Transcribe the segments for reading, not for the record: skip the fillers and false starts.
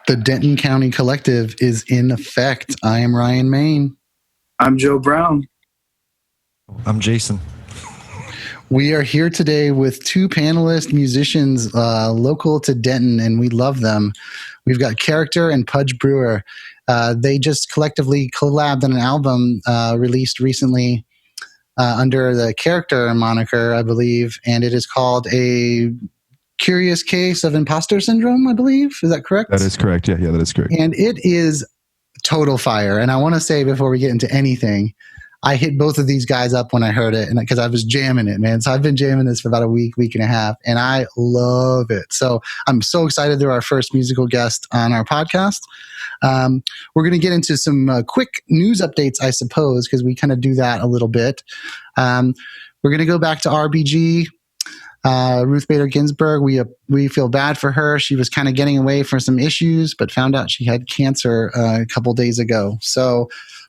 The Denton County Collective is in effect. I am Ryan Main. I'm Joe Brown. I'm Jason. We are here today with two panelist musicians local to Denton, and we love them. We've got Character and Pudge Brewer. They just collectively collabed on an album released recently under the Character moniker, I believe, and it is called A Curious Case of Imposter Syndrome, I believe. Is that correct? That is correct. Yeah, that is correct. And it is total fire. And I want to say before we get into anything, I hit both of these guys up when I heard it, and because I was jamming it, man. So I've been jamming this for about a week and a half, and I love it. So I'm so excited they're our first musical guest on our podcast. We're going to get into some quick news updates, I suppose, because we kind of do that a little bit. We're going to go back to RBG. Ruth Bader Ginsburg, we feel bad for her. She was kind of getting away from some issues, but found out she had cancer a couple days ago. So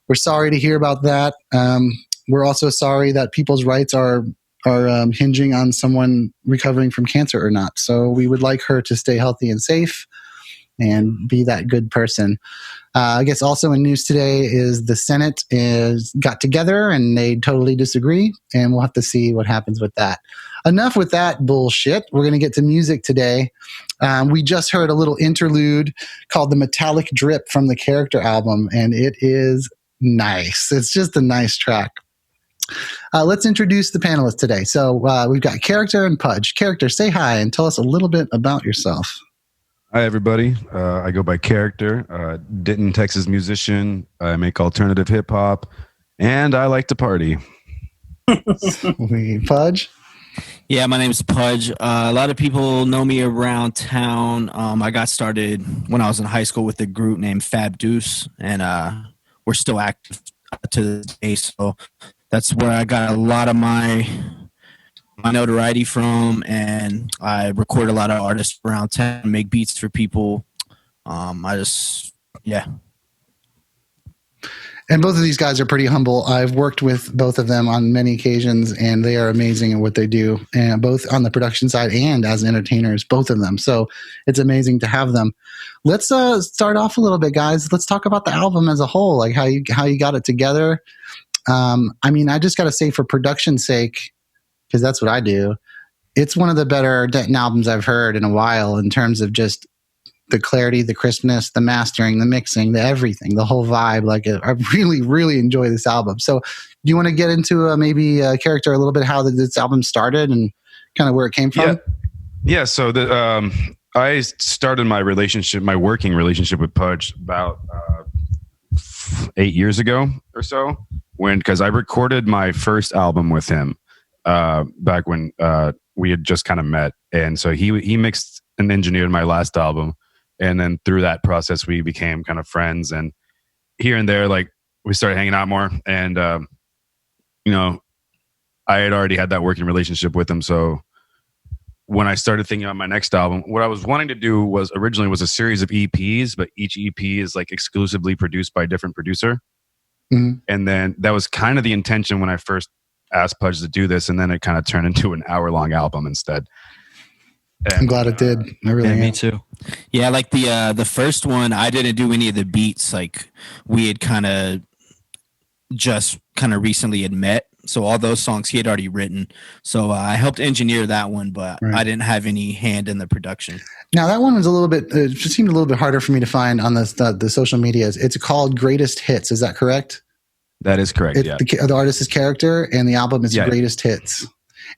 we're sorry to hear about that. We're also sorry that people's rights are hinging on someone recovering from cancer or not. So we would like her to stay healthy and safe and be that good person. I guess also in news today is the Senate got together and they totally disagree, and we'll have to see what happens with that. Enough with that bullshit. We're going to get to music today. We just heard a little interlude called The Metallic Drip from the Character album, and it is nice. It's just a nice track. Let's introduce the panelists today. So we've got Character and Pudge. Character, say hi and tell us a little bit about yourself. Hi, everybody. I go by Character, Denton, Texas musician. I make alternative hip hop, and I like to party. Pudge? Yeah, my name is Pudge. A lot of people know me around town. I got started when I was in high school with a group named Fab Deuce, and we're still active to this day. So that's where I got a lot of my notoriety from, and I record a lot of artists around town, make beats for people. And both of these guys are pretty humble. I've worked with both of them on many occasions, and they are amazing at what they do, and both on the production side and as entertainers, both of them. So it's amazing to have them. Let's start off a little bit, guys. Let's talk about the album as a whole, like how you got it together. I just got to say, for production's sake, because that's what I do, it's one of the better Denton albums I've heard in a while in terms of just the clarity, the crispness, the mastering, the mixing, the everything, the whole vibe. Like, I really, really enjoy this album. So do you want to get into maybe Character a little bit, how this album started and kind of where it came from? Yeah. So I started my working relationship with Pudge about 8 years ago or so, because I recorded my first album with him back when we had just kind of met. And so he mixed and engineered my last album. And then through that process, we became kind of friends. And here and there, like we started hanging out more, and you know, I had already had that working relationship with him. So when I started thinking about my next album, what I was wanting to do was originally a series of EPs, but each EP is like exclusively produced by a different producer. Mhm. And then that was kind of the intention when I first asked Pudge to do this, and then it kind of turned into an hour-long album instead. And, I'm glad it did. I really am. Me too. Yeah, like the first one, I didn't do any of the beats. Like we had kind of recently had met, so all those songs he had already written. So I helped engineer that one, but Right. I didn't have any hand in the production. Now that one was a little bit. It just seemed a little bit harder for me to find on the social medias. It's called Greatest Hits. Is that correct? that is correct. It's Yeah. the artist's character, and the album is Yeah. Greatest Hits.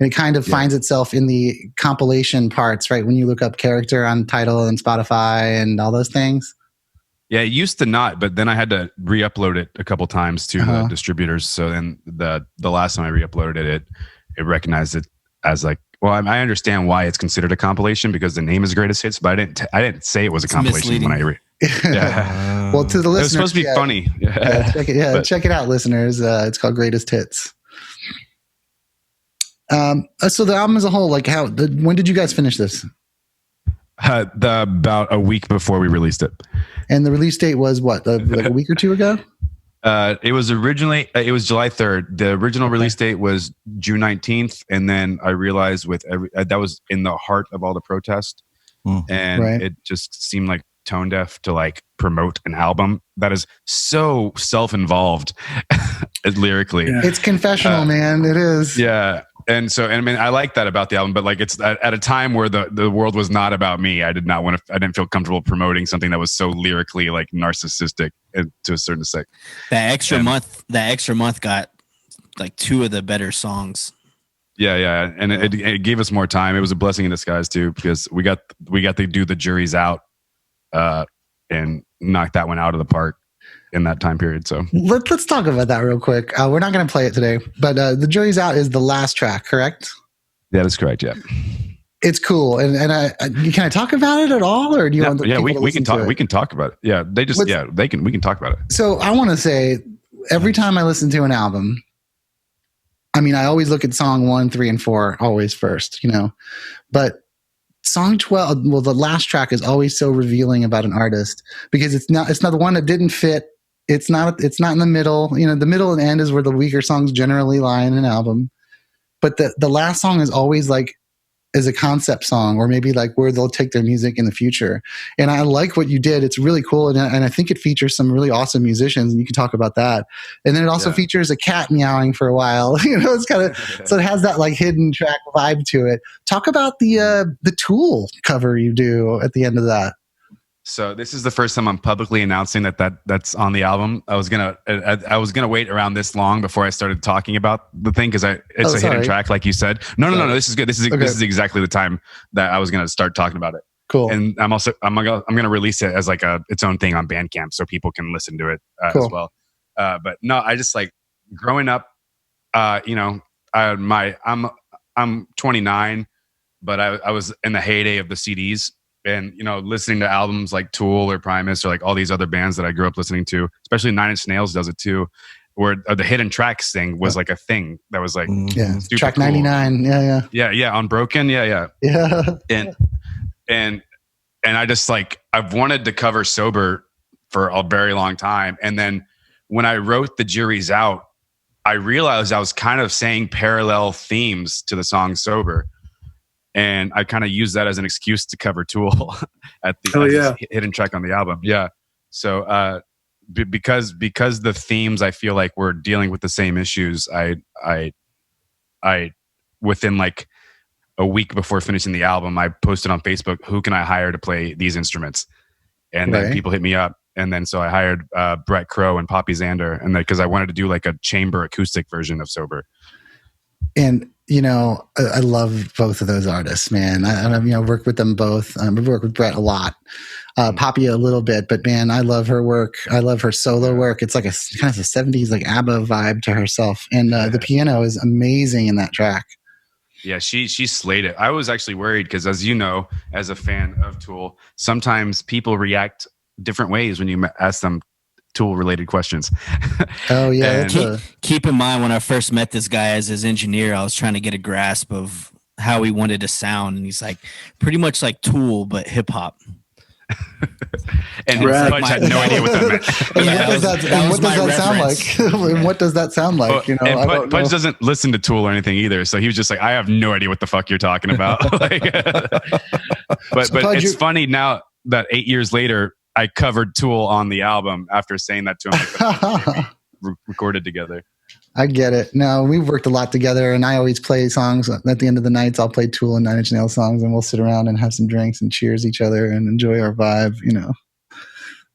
And it kind of finds itself in the compilation parts, right? When you look up character on Tidal and Spotify and all those things. Yeah, it used to not, but then I had to re-upload it a couple times to the distributors. So then the last time I re-uploaded it, it recognized it as like, well, I understand why it's considered a compilation because the name is Greatest Hits, but I didn't say it was a compilation when I yeah. Well, to the listeners, it was supposed to be funny. Check it out, listeners. It's called Greatest Hits. So the album as a whole, like when did you guys finish this? About a week before we released it. And the release date was what, like a week or two ago? It was originally, it was July 3rd. The original release date was June 19th. And then I realized that was in the heart of all the protest. And it just seemed like tone deaf to like promote an album that is so self-involved lyrically. Yeah. It's confessional, man. It is. Yeah. And so, and I mean, I like that about the album, but like it's at a time where the world was not about me. I didn't feel comfortable promoting something that was so lyrically like narcissistic to a certain extent. That extra month got like two of the better songs. Yeah. And it gave us more time. It was a blessing in disguise too, because we got to do The Jury's Out and knock that one out of the park in that time period. So let's talk about that real quick. We're not going to play it today, but The Jury's Out is the last track, correct? That is correct. Yeah. It's cool. And can I talk about it at all? Or do you want the people to we can listen talk. to it? We can talk about it. Yeah. We can talk about it. So I want to say every time I listen to an album, I mean, I always look at song 1, 3, and 4 always first, but song 12, well, the last track is always so revealing about an artist because it's not the one that didn't fit. It's not in the middle. The middle and end is where the weaker songs generally lie in an album. But the last song is always like as a concept song, or maybe like where they'll take their music in the future. And I like what you did. It's really cool. And I think it features some really awesome musicians, and you can talk about that. And then it also features a cat meowing for a while. It's kind of, so it has that like hidden track vibe to it. Talk about the Tool cover you do at the end of that. So this is the first time I'm publicly announcing that's on the album. I was gonna wait around this long before I started talking about the thing because it's a hidden track, like you said. No. This is good. This is exactly the time that I was gonna start talking about it. Cool. And I'm gonna release it as like its own thing on Bandcamp so people can listen to it as well. But no, I just like growing up. I'm 29, but I was in the heyday of the CDs. And, listening to albums like Tool or Primus or like all these other bands that I grew up listening to, especially Nine Inch Nails does it too, where the hidden tracks thing was like a thing that was like track cool. 99. Yeah. Unbroken. Yeah. And I just like, I've wanted to cover Sober for a very long time. And then when I wrote The Jury's Out, I realized I was kind of saying parallel themes to the song Sober. And I kind of use that as an excuse to cover Tool at the hidden track on the album. Yeah. So because the themes I feel like we're dealing with the same issues, I within like a week before finishing the album, I posted on Facebook, who can I hire to play these instruments? And then people hit me up. And then so I hired Brett Crow and Poppy Zander, and because I wanted to do like a chamber acoustic version of Sober. And I love both of those artists, man. I work with them both. I work with Brett a lot, Poppy a little bit, but man, I love her work. I love her solo work. It's like a kind of a 70s like ABBA vibe to herself, and the piano is amazing in that track. Yeah, she slayed it. I was actually worried because, as you know, as a fan of Tool, sometimes people react different ways when you ask them tool related questions. Oh yeah, And- Keep in mind, when I first met this guy as his engineer, I was trying to get a grasp of how he wanted to sound, and he's like pretty much like Tool but hip hop. And Right. Pudge had no idea what that meant. And Yeah, what does that was my that sound reference. like? And what does that sound like? You know, and I don't Pudge know. doesn't listen to Tool or anything either, so he was just like, I have no idea what the fuck you're talking about. Like, but Pudge, it's funny now that 8 years later, I covered Tool on the album after saying that to him. Like, recorded together. I get it. No, we've worked a lot together, and I always play songs at the end of the nights. I'll play Tool and Nine Inch Nails songs, and we'll sit around and have some drinks and cheers each other and enjoy our vibe. You know,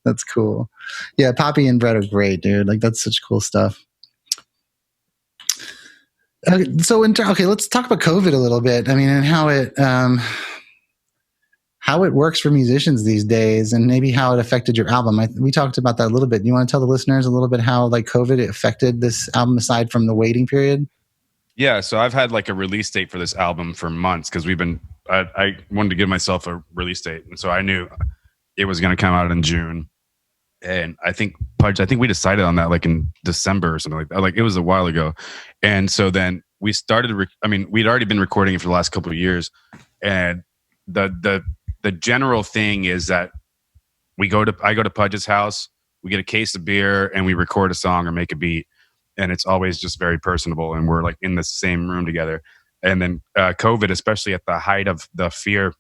that's cool. Yeah, Poppy and Brett are great, dude. Like, that's such cool stuff. So, let's talk about COVID a little bit. I mean, and how it works for musicians these days, and maybe how it affected your album. We talked about that a little bit. You want to tell the listeners a little bit how like COVID affected this album aside from the waiting period? Yeah, so I've had like a release date for this album for months because I wanted to give myself a release date, and so I knew it was going to come out in June. And I think Pudge, we decided on that like in December or something like that. Like it was a while ago, and so then we started. We'd already been recording it for the last couple of years, and the general thing is that I go to Pudge's house, we get a case of beer, and we record a song or make a beat, and it's always just very personable, and we're like in the same room together. And then COVID, especially at the height of the fear,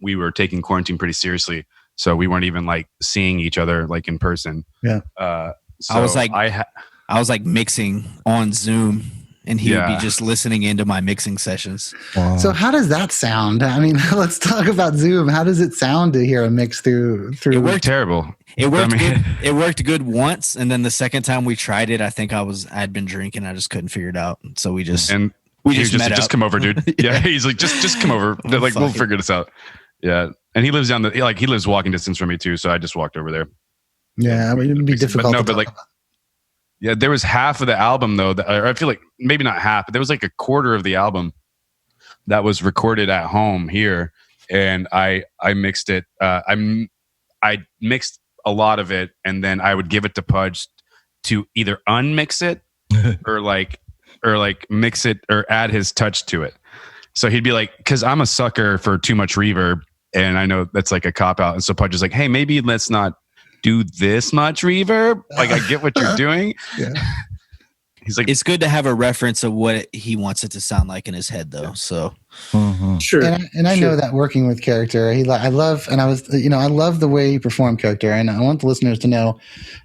we were taking quarantine pretty seriously, so we weren't even like seeing each other like in person. Yeah. So I was like mixing on Zoom, and he would be Yeah. just listening into my mixing sessions. Wow. So how does that sound? I mean, let's talk about Zoom. How does it sound to hear a mix through? It It was worked. terrible. It worked. I mean- Good. It worked good once, and then the second time we tried it, I think I'd been drinking. I just couldn't figure it out. So we just And we he was just met just up. come over, dude. Yeah, he's like, just come over. They're like, we'll Fuck it. figure this out. Yeah, and he lives down he lives walking distance from me too, so I just walked over there. Yeah, I mean, it would be difficult. But like, yeah, there was half of the album though. That I feel like maybe not half, but there was like a quarter of the album that was recorded at home here, and I mixed it. I mixed a lot of it, and then I would give it to Pudge to either unmix it or like mix it or add his touch to it. So he'd be like, because I'm a sucker for too much reverb, and I know that's like a cop out. And so Pudge is like, hey, maybe let's not do this much reverb. Like, I get what you're doing. Yeah. He's like, It's good to have a reference of what he wants it to sound like in his head, though. So Mhm. Sure. And I know that working with character, I love the way you perform character, and I want the listeners to know,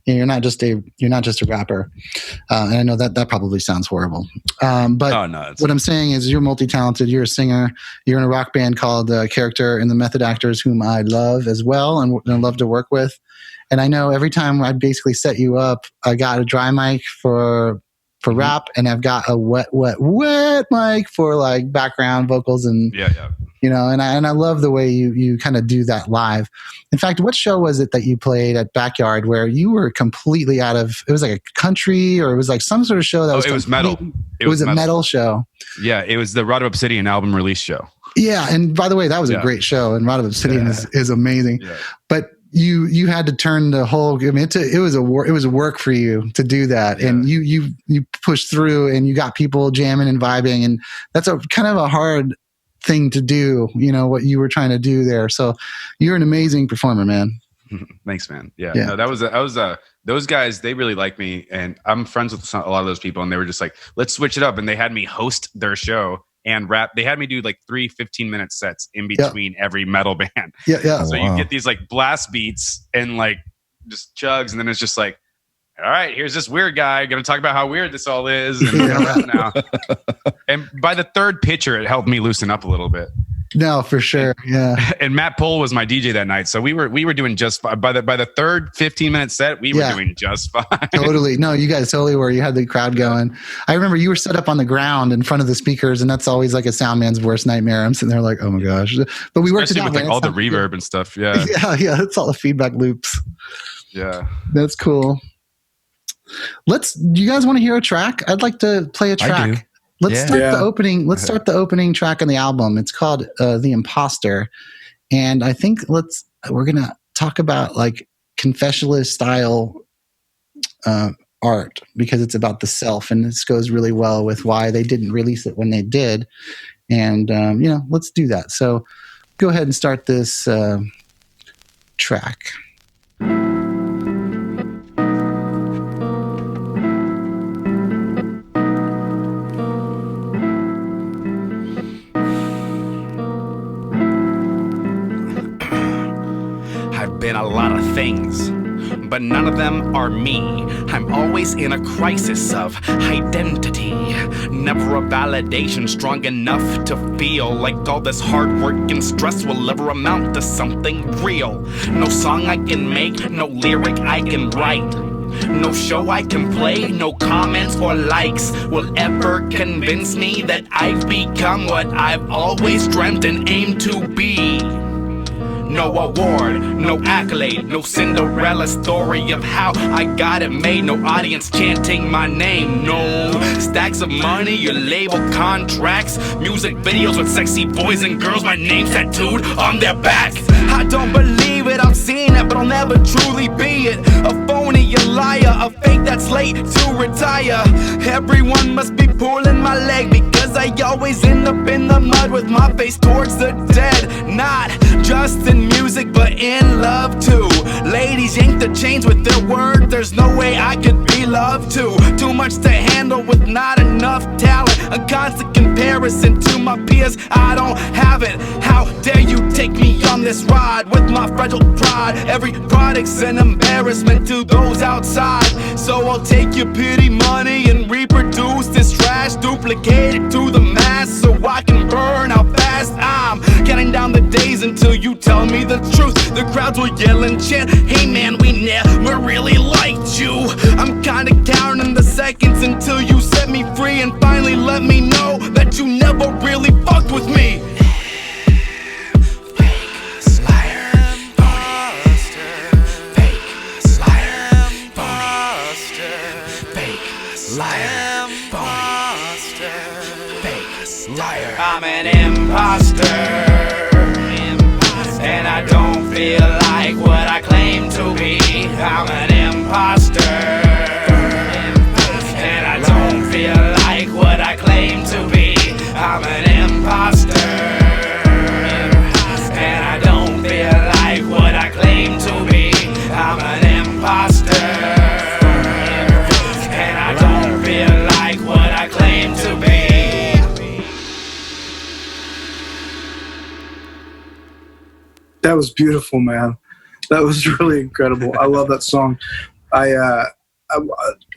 you're not just a rapper, and I know that probably sounds horrible, but oh no, it's what I'm saying is you're multi-talented. You're a singer. You're in a rock band called Character and the Method Actors, whom I love as well and love to work with. And I know every time I basically set you up, I got a dry mic for rap, and I've got a wet mic for like background vocals, and yeah. and I love the way you kind of do that live. In fact, what show was it that you played at Backyard where you were completely out of? It was like a country, or it was like some sort of show that was. It was metal. It was a metal show. Yeah, it was the Rod of Obsidian album release show. Yeah, and by the way, that was a Yeah. great show, and Rod of Obsidian is amazing. Yeah. But you had to turn the whole. I mean, it was a work for you to do that, and you pushed through, and you got people jamming and vibing, and that's a kind of a hard thing to do. What you were trying to do there. So you're an amazing performer, man. Thanks, man. Yeah. Yeah. No, that was those guys. They really like me, and I'm friends with a lot of those people, and they were just like, let's switch it up, and they had me host their show and rap. They had me do like 3 15-minute sets in between every metal band. Yeah. So Wow. you get these like blast beats and like just chugs, and then it's just like, all right, here's this weird guy going to talk about how weird this all is, and we're gonna rap now. And by the third pitcher, it helped me loosen up a little bit. No, for sure. Yeah. And Matt Pohl was my DJ that night, so we were doing just fine. By the third 15-minute set, we were doing just fine. Totally. No, you guys totally were. You had the crowd going. I remember you were set up on the ground in front of the speakers, and that's always like a sound man's worst nightmare. I'm sitting there like, oh my gosh. But we worked it Especially out. with like man. all the It's not- reverb and stuff. Yeah, Yeah. That's all the feedback loops. yeah. That's cool. Do you guys want to hear a track? I'd like to play a I track. do. Let's Yeah. start Yeah. the opening. Let's start the opening track on the album. It's called The Imposter. And I think we're going to talk about like confessionalist style art, because it's about the self, and this goes really well with why they didn't release it when they did. And let's do that. So go ahead and start this track. I've been a lot of things, but none of them are me. I'm always in a crisis of identity. Never a validation strong enough to feel like all this hard work and stress will ever amount to something real. No song I can make, no lyric I can write, no show I can play, no comments or likes will ever convince me that I've become what I've always dreamt and aimed to be. No award, no accolade, no Cinderella story of how I got it made. No audience chanting my name, no stacks of money or label contracts, music videos with sexy boys and girls, my name tattooed on their back. I don't believe it, I've seen it, but I'll never truly be it. A phony, a liar, a fake that's late to retire. Everyone must be pulling my leg because I always end up in the mud with my face towards the dead. Not just in music, but in love too. Ladies yank the chains with their word, there's no way I could be loved too. Too much to handle with not enough talent. A constant comparison to my peers, I don't have it. How dare you take me on this ride with my fragile pride? Every product's an embarrassment to those outside. So I'll take your pity money and reproduce this trash, duplicate it to the mass so I can burn how fast. I'm counting down the days until you tell me the truth. The crowds will yell and chant, hey man, we never really liked you. I'm kinda counting the seconds until you set me free and finally let me know that you never really fucked with me. I'm an imposter, and I don't feel like what I claim to be. I'm an imposter, and I don't feel like what I claim to be. I'm an imposter, and I don't feel like what I claim to be. I'm an imposter, and I don't feel like what I claim to be. That was beautiful, man. That was really incredible. I love that song. There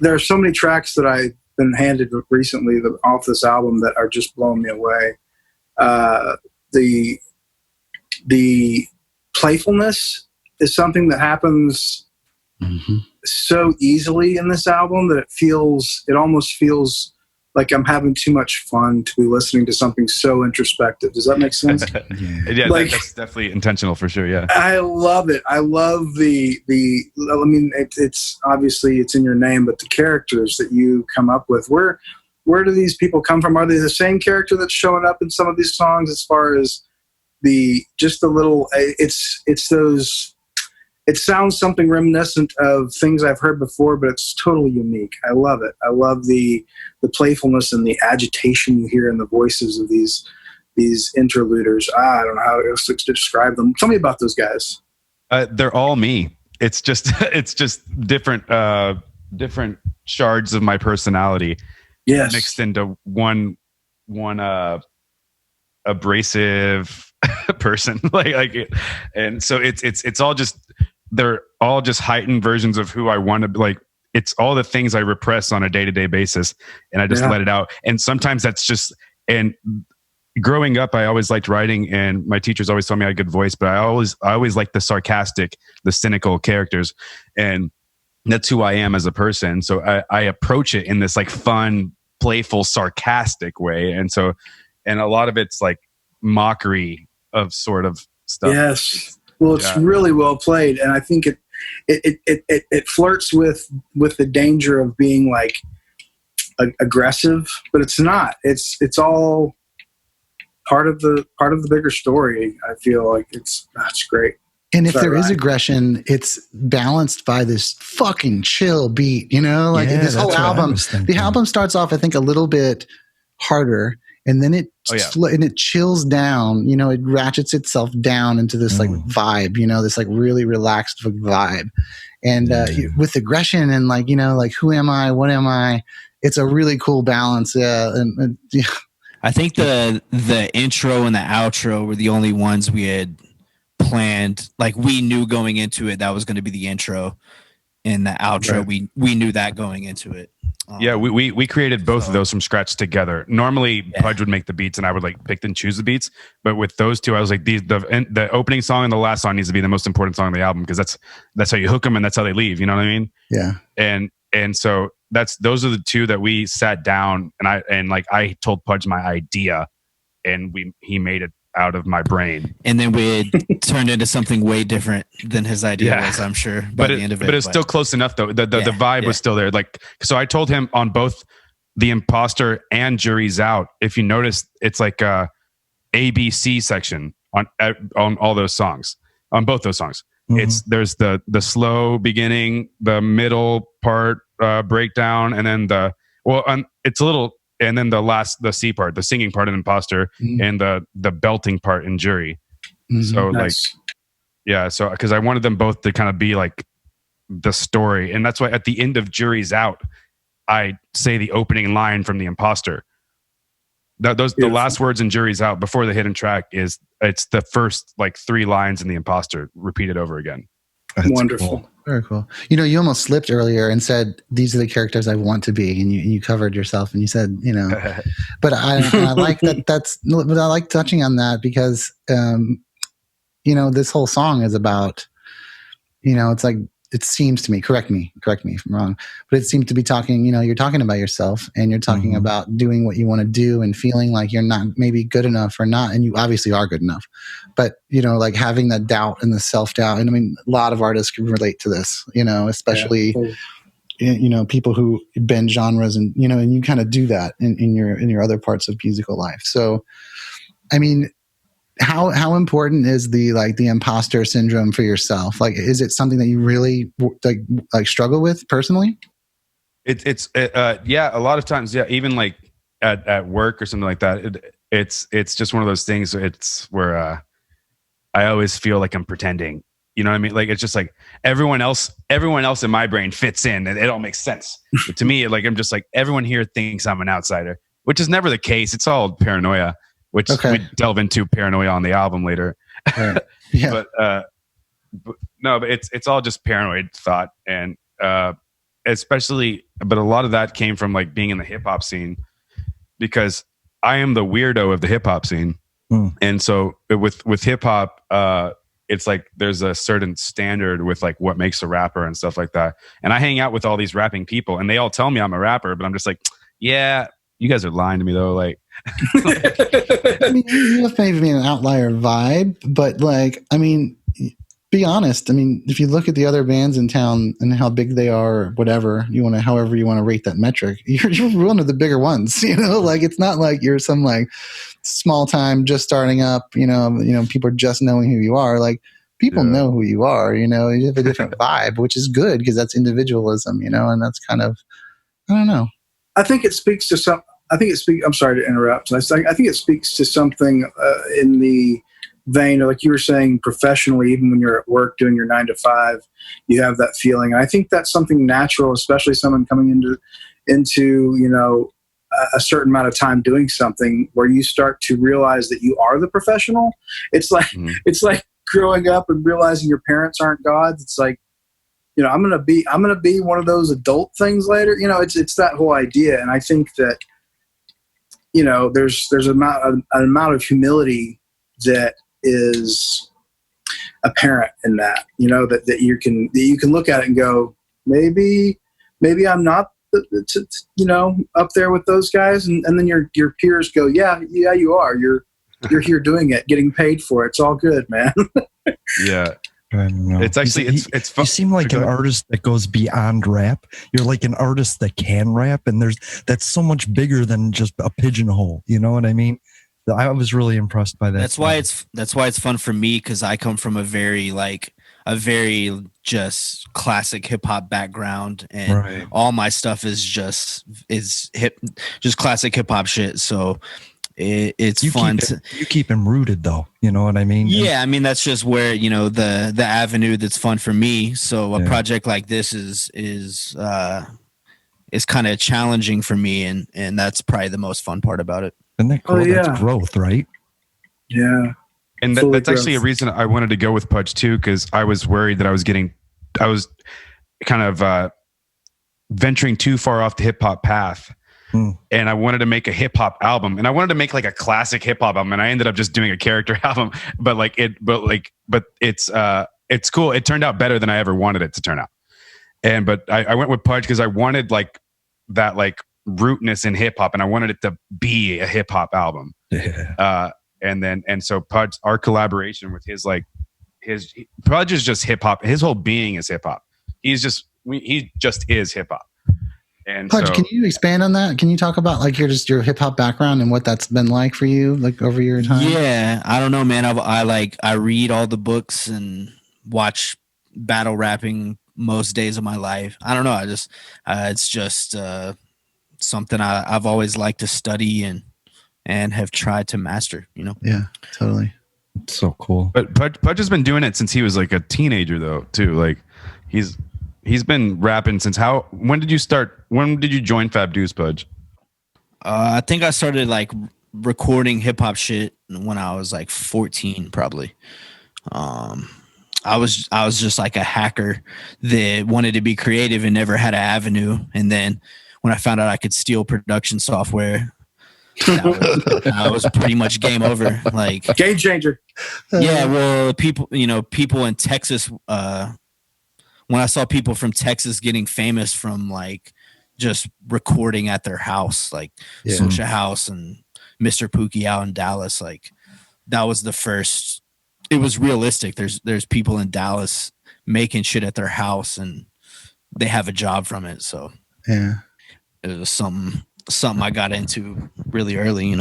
are so many tracks that I've been handed recently off this album that are just blowing me away. The playfulness is something that happens so easily in this album that it almost feels like I'm having too much fun to be listening to something so introspective. Does that make sense? Yeah, like, that's definitely intentional for sure. Yeah, I love it. I love I mean, it's obviously it's in your name, but the characters that you come up with, where do these people come from? Are they the same character that's showing up in some of these songs? As far as it sounds something reminiscent of things I've heard before, but it's totally unique. I love it. I love the playfulness and the agitation you hear in the voices of these interluders. I don't know how else to describe them. Tell me about those guys. They're all me. It's just different shards of my personality, yes, mixed into one abrasive person. And so it's all just, they're all just heightened versions of who I want to be. Like, it's all the things I repress on a day-to-day basis, and I just let it out. And sometimes that's just, and growing up, I always liked writing, and my teachers always told me I had a good voice, but I always liked the sarcastic, the cynical characters. And that's who I am as a person. So I approach it in this like fun, playful, sarcastic way. And a lot of it's like mockery of sort of stuff. Yes. Well, it's really well played, and I think it flirts with the danger of being like aggressive, but it's not. It's all part of the bigger story. I feel like it's great. And if there is aggression, it's balanced by this fucking chill beat, like this whole album. The album starts off, I think, a little bit harder, and then it chills down. It ratchets itself down into this like vibe, this like really relaxed vibe, and with aggression and like who am I, what am I? It's a really cool balance. And I think the intro and the outro were the only ones we had planned. Like we knew going into it that was going to be the intro and the outro. Right. We knew that going into it. We created both of those from scratch together. Normally Pudge would make the beats and I would like pick and choose the beats, but with those two I was like the opening song and the last song needs to be the most important song on the album, because that's how you hook them and that's how they leave, you know what I mean? Yeah. And so those are the two that we sat down and I told Pudge my idea and he made it out of my brain, and then we turned into something way different than his idea was, I'm sure, by the end of it. But it's still close enough though. The vibe was still there. Like, so I told him on both the Imposter and Jury's Out, if you notice, it's like a ABC section on all those songs, on both those songs. Mm-hmm. There's the slow beginning, the middle part, breakdown, and then it's a little. And then the C part, the singing part in Imposter, and the belting part in Jury. So nice. So because I wanted them both to kind of be like the story, and that's why at the end of Jury's Out, I say the opening line from the Imposter. The last words in Jury's Out before the hidden track it's the first like 3 lines in the Imposter repeated over again. That's wonderful. Cool. Very cool. You almost slipped earlier and said, these are the characters I want to be. And you covered yourself and you said, but I like that. But I like touching on that because, this whole song is about, it's like, it seems to me, correct me if I'm wrong, but it seems to be talking, you're talking about yourself and you're talking about doing what you want to do and feeling like you're not maybe good enough or not. And you obviously are good enough, but like having that doubt and the self-doubt. And I mean, a lot of artists can relate to this, especially, people who bend genres and, and you kind of do that in your other parts of musical life. So, I mean, how important is the imposter syndrome for yourself? Like, is it something that you really like struggle with personally? It's a lot of times. Yeah. Even like at work or something like that. It's just one of those things. It's where, I always feel like I'm pretending, you know what I mean? Like, it's just like everyone else in my brain fits in and it all makes sense. But to me, like, I'm just like, everyone here thinks I'm an outsider, which is never the case. It's all paranoia. Which we delve into paranoia on the album later. Right. Yeah. but it's all just paranoid thought. And especially, but a lot of that came from like being in the hip hop scene, because I am the weirdo of the hip hop scene. And so with hip hop, it's like there's a certain standard with like what makes a rapper and stuff like that. And I hang out with all these rapping people and they all tell me I'm a rapper, but I'm just like, yeah, you guys are lying to me though. Like, I mean, you have maybe an outlier vibe, but like, I mean, be honest. I mean, if you look at the other bands in town and how big they are, or whatever however you want to rate that metric, you're one of the bigger ones. Like it's not like you're some like small time just starting up. People are just knowing who you are. Like people know who you are. You have a different vibe, which is good because that's individualism. And that's kind of, I don't know. I think it speaks to some. I'm sorry to interrupt. I think it speaks to something in the vein of, like you were saying, professionally, even when you're at work doing your 9 to 5, you have that feeling. And I think that's something natural, especially someone coming into a certain amount of time doing something where you start to realize that you are the professional. It's like it's like growing up and realizing your parents aren't gods. It's like, I'm gonna be one of those adult things later. It's that whole idea. And I think that there's an amount of humility that is apparent in that. That you can look at it and go, maybe I'm not up there with those guys, and then your peers go, yeah you are. You're here doing it, getting paid for it. It's all good, man. Yeah. I don't know. It's actually it's fun. You seem like an artist that goes beyond rap. You're like an artist that can rap, and that's so much bigger than just a pigeonhole. You know what I mean? I was really impressed by that. That's why it's fun for me, because I come from a very just classic hip hop background, and all my stuff is just classic hip hop shit. So it's fun. You keep him rooted, though. You know what I mean? Yeah, I mean that's just where the avenue that's fun for me. So a project like this is kind of challenging for me, and that's probably the most fun part about it. Isn't that cool? That's growth, right? Yeah. And that's actually a reason I wanted to go with Pudge too, because I was worried that I was kind of venturing too far off the hip hop path. And I wanted to make a hip hop album, and I wanted to make like a classic hip hop album, and I ended up just doing a character album. But it's cool. It turned out better than I ever wanted it to turn out. But I went with Pudge because I wanted like that like rootness in hip hop, and I wanted it to be a hip hop album. Yeah. And so Pudge, our collaboration with Pudge is just hip hop. His whole being is hip hop. He just is hip hop. And Pudge, can you expand on that? Can you talk about like your hip hop background and what that's been like for you, like over your time? Yeah, I don't know, man. I read all the books and watch battle rapping most days of my life. I don't know. It's just something I've always liked to study and have tried to master, Yeah, totally. It's so cool. But Pudge has been doing it since he was like a teenager though, too. Like he's been rapping since when did you start? When did you join Fab Deuce, Pudge? I think I started like recording hip hop shit when I was like 14, probably. I was just like a hacker that wanted to be creative and never had an avenue. And then when I found out I could steal production software, that was pretty much game over. Like game changer. Yeah, well, people in Texas. When I saw people from Texas getting famous from like just recording at their house, like Social House and Mr. Pookie out in Dallas, like that was the first. It was realistic. There's people in Dallas making shit at their house and they have a job from it. So yeah, it was something I got into really early,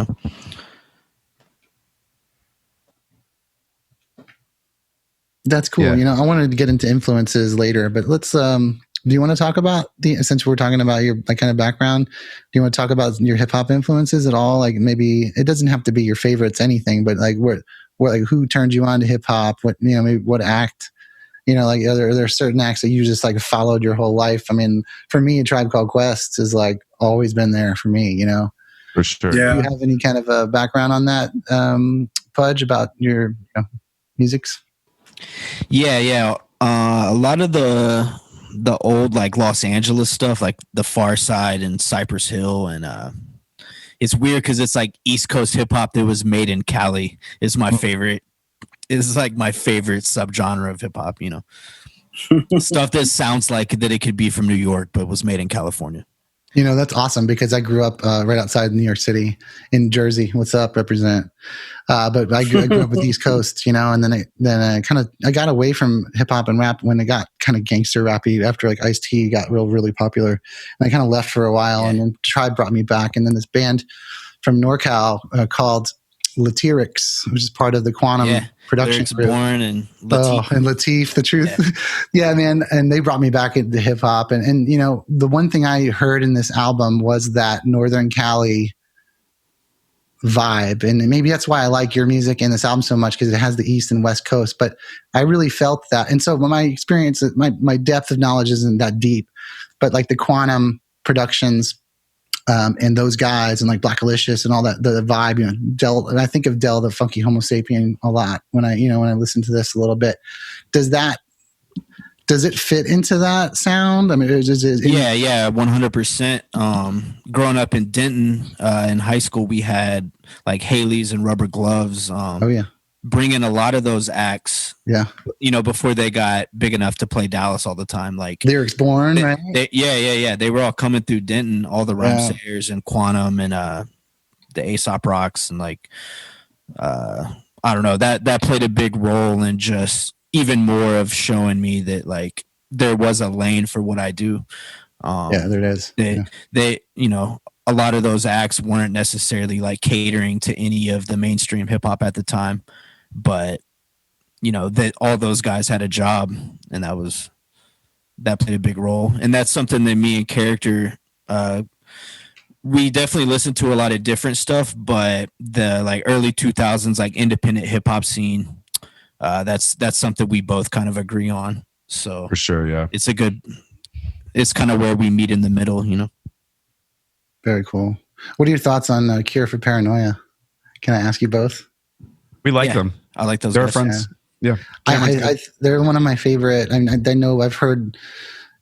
That's cool. Yeah. I wanted to get into influences later, but let's do you want to talk about since we're talking about your like kind of background, do you want to talk about your hip hop influences at all? Like maybe it doesn't have to be your favorites, anything, but like what like who turned you on to hip hop? What maybe what act? Like are there certain acts that you just like followed your whole life? I mean, for me, A Tribe Called Quest has like always been there for me, For sure. Yeah. Do you have any kind of a background on that, Pudge, about your musics? Yeah. A lot of the old like Los Angeles stuff, like the Far Side and Cypress Hill, and it's weird because it's like East Coast hip hop that was made in Cali is my favorite. It's like my favorite subgenre of hip hop. Stuff that sounds like that it could be from New York but was made in California. That's awesome because I grew up right outside New York City in Jersey. What's up? Represent. But I grew up with the East Coast, and then I got away from hip hop and rap when it got kind of gangster rappy after like Ice-T got really popular. And I kind of left for a while, and then Tribe brought me back. And then this band from NorCal called Lyricist, which is part of the Quantum production group. Born and Latif. And Latif, the truth. Yeah, man. And they brought me back into hip hop. And the one thing I heard in this album was that Northern Cali vibe. And maybe that's why I like your music and this album so much, because it has the East and West Coast. But I really felt that. And so my experience, my depth of knowledge isn't that deep. But like the Quantum productions, and those guys and like Black Alicious and all that, the vibe, Del, and I think of Del, the funky Homo sapien a lot when I listen to this a little bit. Does it fit into that sound? I mean, yeah, 100%. Growing up in Denton, in high school, we had like Haley's and Rubber Gloves. Bringing a lot of those acts, before they got big enough to play Dallas all the time, like Lyrics Born, right? They were all coming through Denton, all the Rhymesayers and Quantum and the Aesop Rocks, and like I don't know, that played a big role in just even more of showing me that like there was a lane for what I do. There it is. They a lot of those acts weren't necessarily like catering to any of the mainstream hip hop at the time, but you know that all those guys had a job, and that played a big role. And that's something that me and Character, we definitely listened to a lot of different stuff, but the like early 2000s like independent hip hop scene, that's something we both kind of agree on. So For sure, yeah. It's kind of where we meet in the middle, you know. Very cool. What are your thoughts on Cure for Paranoia? Can I ask you both? We like them. I like those They're guys. friends. Yeah. They're one of my favorite. I mean, I know I've heard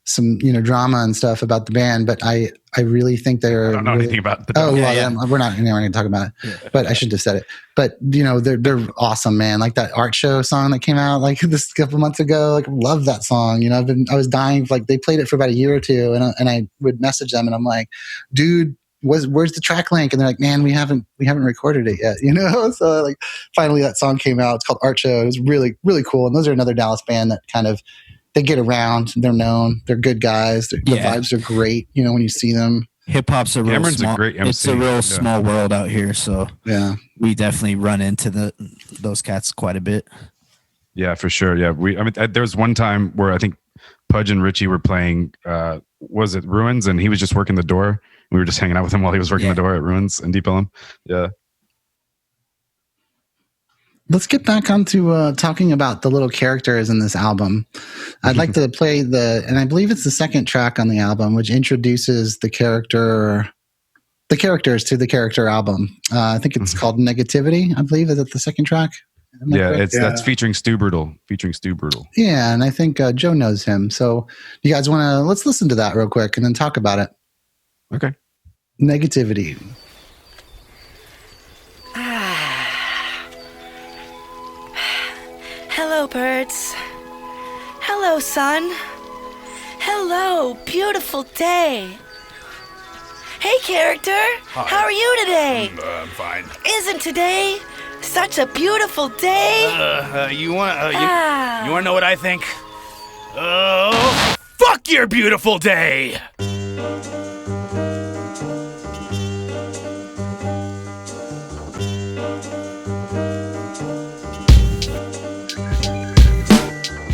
some, drama and stuff about the band, but I really think they're. I don't know anything about the Oh, band. well, we're not going to talk about it, but I shouldn't have said it. But, they're awesome, man. Like that Art Show song that came out like this couple months ago. Like, love that song. I was dying. Like, they played it for about a year or two, and I would message them, and I'm like, dude, where's the track link? And they're like, man, we haven't recorded it yet, So like finally that song came out. It's called Art Show. It was really, really cool. And those are another Dallas band that kind of, they get around, they're known, they're good guys. The vibes are great, when you see them. Hip hop's a real Cameron's a great MC. It's a real small world out here. So yeah, we definitely run into those cats quite a bit. Yeah, for sure. Yeah. There was one time where I think Pudge and Richie were playing, was it Ruins? And he was just working the door. We were just hanging out with him while he was working the door at Ruins in Deep Ellum. Yeah. Let's get back onto talking about the little characters in this album. I'd like to play and I believe it's the second track on the album, which introduces the characters to the character album. I think it's called Negativity. I believe is it the second track? That's featuring Stu Brootal. Yeah, and I think Joe knows him. So you guys let's listen to that real quick and then talk about it. Okay. Negativity. Hello, birds. Hello, sun. Hello, beautiful day. Hey, character. Hi. How are you today? I'm fine. Isn't today such a beautiful day? You wanna know what I think? Oh, fuck your beautiful day!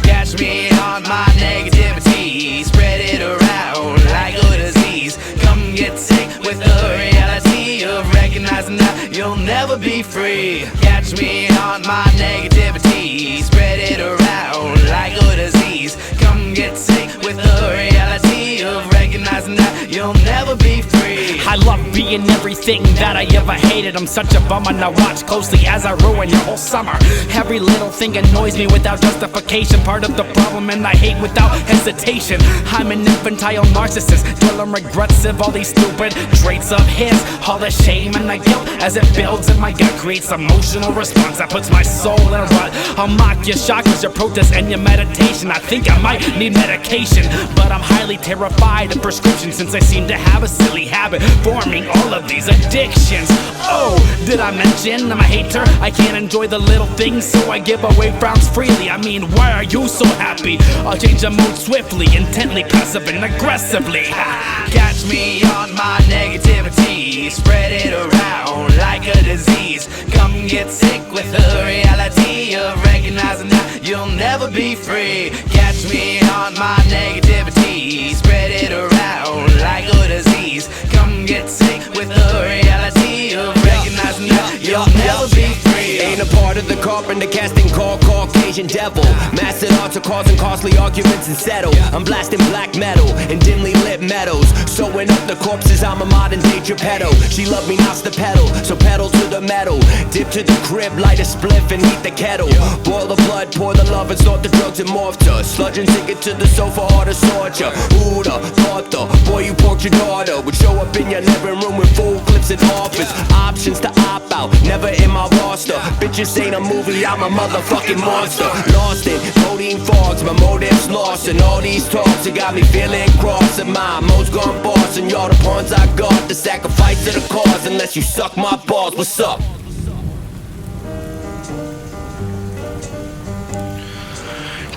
Catch me on my negativity, spread it around like a disease. Come get sick with the reality of recognizing that you'll never be free. Catch me on my negativity, spread it around like a disease. Come get sick with the reality of recognizing that you'll never be free. I love being everything that I ever hated. I'm such a bummer, now watch closely as I ruin your whole summer. Every little thing annoys me without justification. Part of the problem, and I hate without hesitation. I'm an infantile narcissist, dwelling regressive, all these stupid traits of his. All the shame and the guilt as it builds in my gut creates emotional response that puts my soul in a rut. I'll mock your chakras, your protest, and your meditation. I think I might need medication, but I'm highly terrified of prescriptions since I seem to have a silly habit forming all of these addictions. Oh, did I mention I'm a hater? I can't enjoy the little things, so I give away frowns freely. I mean, why are you so happy? I'll change the mood swiftly, intently, passive, and aggressively. Catch me on my negativity, spread it around like a disease. Come get sick with the reality of recognizing that you'll never be free. Catch me on my negativity, spread it around like a disease. Come get sick with the reality of recognizing that you'll never be free. Ain't a part of the carpenter casting call Caucasian devil. Mastered arts are causing costly arguments and settle. I'm blasting black metal in dimly lit meadows, sewing up the corpses. I'm a modern day Geppetto. She loved me, not the pedal, so pedal to the metal. Dip to the crib, light a spliff and heat the kettle. Boil the blood, pour the love and snort the drugs and morph to sludge and sink it to the sofa or the torture. Who'da thought the boy you porked your daughter would show up in your living room with full clips and offers. Options to opt out, never in my roster. Bitches ain't a movie, I'm a motherfucking monster. Lost in codeine fogs, my motives lost. And all these talks, it got me feeling cross. And my mode's gone boss, and y'all the pawns I got. The sacrifice to the cause, unless you suck my balls, what's up?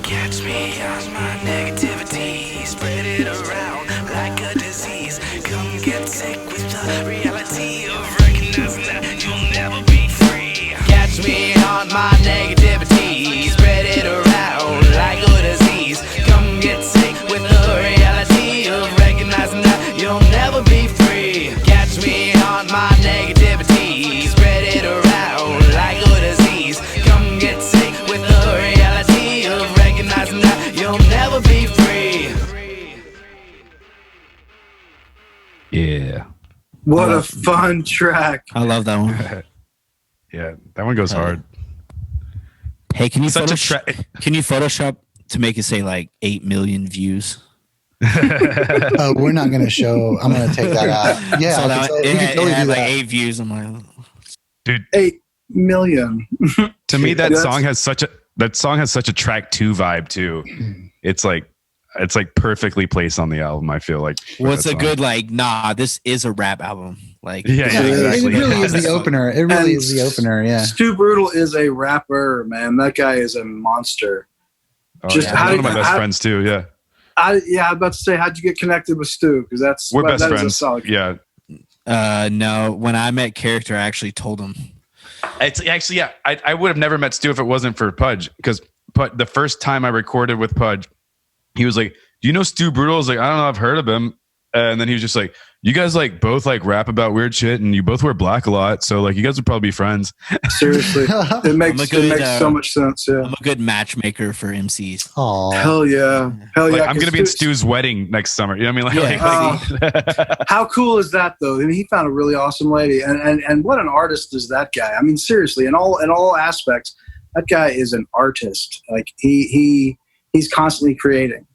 Catch me on my negativity, spread it around like a disease. Come get get sick with the reality of recognizing that you'll never be free. Catch me on my negativity, spread it around like a disease. Come get sick with the reality of recognizing that you'll never be free. Catch me on my negativity, spread it around like a disease. Come get sick with the reality of recognizing that you'll never be free. Yeah. What a fun track. I love that one. Yeah, that one goes hard. Hey, can you Such a Photoshop to make it say like 8 million views? Oh, we're not going to show. I'm going to take that out. Yeah, So that, we can totally it had do like that. 8 views. I'm like, Dude, 8 million. to me that That's- song has such a track 2 vibe too. It's like perfectly placed on the album, I feel like. well, it's that a song. good like. Nah, this is a rap album. Like, Yeah, Yeah, exactly. it really is the opener. It really And is the opener. Yeah. Stu Brootal is a rapper, man. That guy is a monster. Oh, Just yeah. how One do of my you- best how- friends too. Yeah, I'm about to say, how'd you get connected with Stu? Because that's we're best that is a friends. solid- Yeah, no, when I met Character, I actually told him. it's actually I would have never met Stu if it wasn't for Pudge, because the first time I recorded with Pudge, he was like, "Do you know Stu Brootal?" I was like, "I don't know, I've heard of him." And then he was just like, "You guys like both like rap about weird shit, and you both wear black a lot, so like you guys would probably be friends." Seriously, it makes so much sense. Yeah. I'm a good matchmaker for MCs. Oh, Hell yeah. Like, I'm 'cause gonna be in Stu's wedding next summer. You know what I mean? Yeah. How cool is that though? I mean, he found a really awesome lady, and what an artist is that guy? I mean, seriously, in all aspects, that guy is an artist. Like he's constantly creating.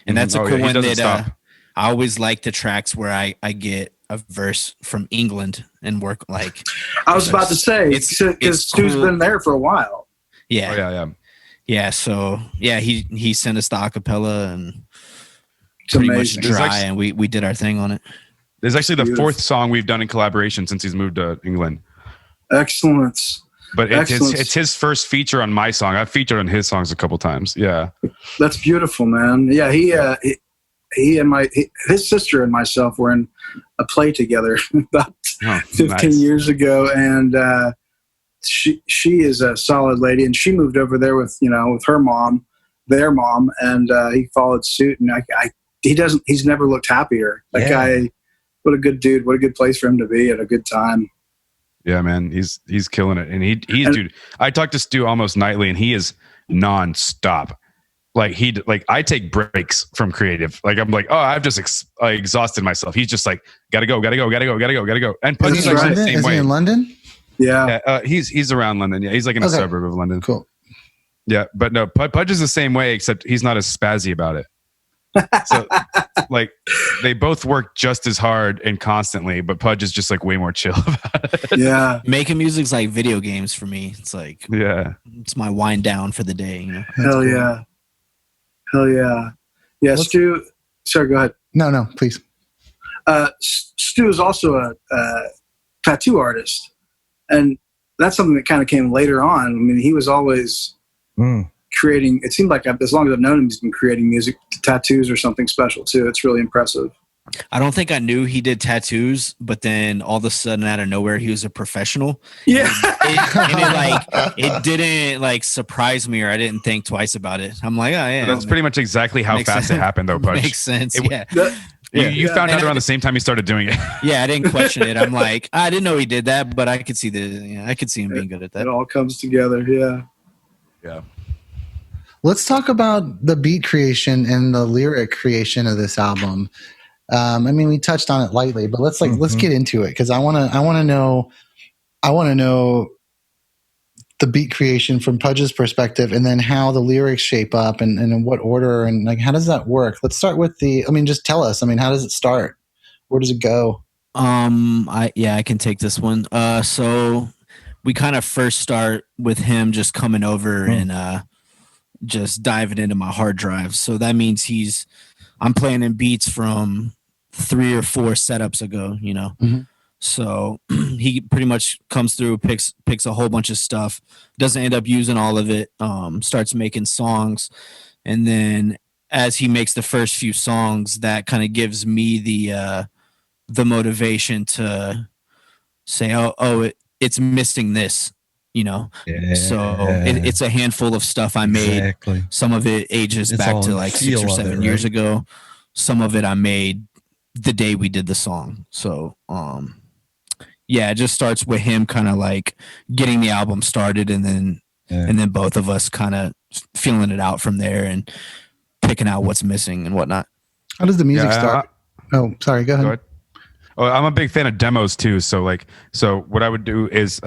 And that's a Oh, cool yeah, he one doesn't that stop. I always like the tracks where I get a verse from England and work like. I was about to say It's because Stu's cool. been there for a while. Yeah. Oh yeah. Yeah. So yeah, he sent us the acapella and It's pretty amazing. much dry, and we did our thing on it. There's actually the Beautiful. 4th song we've done in collaboration since he's moved to England. Excellence. But Excellent. it's his first feature on my song. I've featured on his songs a couple times. Yeah. That's beautiful, man. Yeah, he and his sister and myself were in a play together about Oh, 15 nice. years ago, and she is a solid lady, and she moved over there with her mom, their mom, and he followed suit. And he's never looked happier. That guy, what a good dude. What a good place for him to be at a good time. Yeah, man. He's killing it. And dude, I talk to Stu almost nightly, and he is nonstop. Like I take breaks from creative. Like I'm like, oh, I've just exhausted myself. He's just like, gotta go. And Pudge is is he, actually the London? same Is he way. in London? Yeah. He's around London. Yeah, he's like in a Okay. suburb of London. Cool. Yeah, but no, Pudge is the same way, except he's not as spazzy about it. So, like, they both work just as hard and constantly, but Pudge is just like way more chill about it. Yeah. Making music's like video games for me. It's like Yeah. it's my wind down for the day. You know. Hell yeah. Hell yeah. Yeah, Stu. Sorry, go ahead. No, please. Stu is also a tattoo artist, and that's something that kind of came later on. I mean, he was always creating. It seemed like as long as I've known him, he's been creating music, tattoos, or something special too. It's really impressive. I don't think I knew he did tattoos, but then all of a sudden, out of nowhere, he was a professional. Yeah, it didn't like surprise me, or I didn't think twice about it. I'm like, oh yeah, That's pretty much exactly how Makes fast sense. it happened, though, Pudge. makes sense. It- Yeah, You found out And around the same time he started doing it. yeah, I didn't question it. I'm like, I didn't know he did that, but I could see I could see him being good at it that. all comes together. Yeah. Yeah. Let's talk about the beat creation and the lyric creation of this album. I mean, we touched on it lightly, but let's get into it, because I want to know the beat creation from Pudge's perspective, and then how the lyrics shape up, and in what order, and like how does that work? Let's start with just tell us. I mean, how does it start? Where does it go? I can take this one. So we kind of first start with him just coming over and just diving into my hard drive. So that means I'm playing in beats from 3 or 4 setups ago, you know. Mm-hmm. So he pretty much comes through, picks a whole bunch of stuff, doesn't end up using all of it, starts making songs, and then as he makes the first few songs, that kind of gives me the motivation to say, it's missing this, you know. So it's a handful of stuff I made. Exactly. Some of it ages It's back all to in like feel 6 or of 7 it, years right? ago. Some of it I made the day we did the song. So yeah, it just starts with him kind of like getting the album started, and then both of us kind of feeling it out from there and picking out what's missing and whatnot. How does the music start? Oh, sorry. Go ahead. Oh, I'm a big fan of demos too. So what I would do is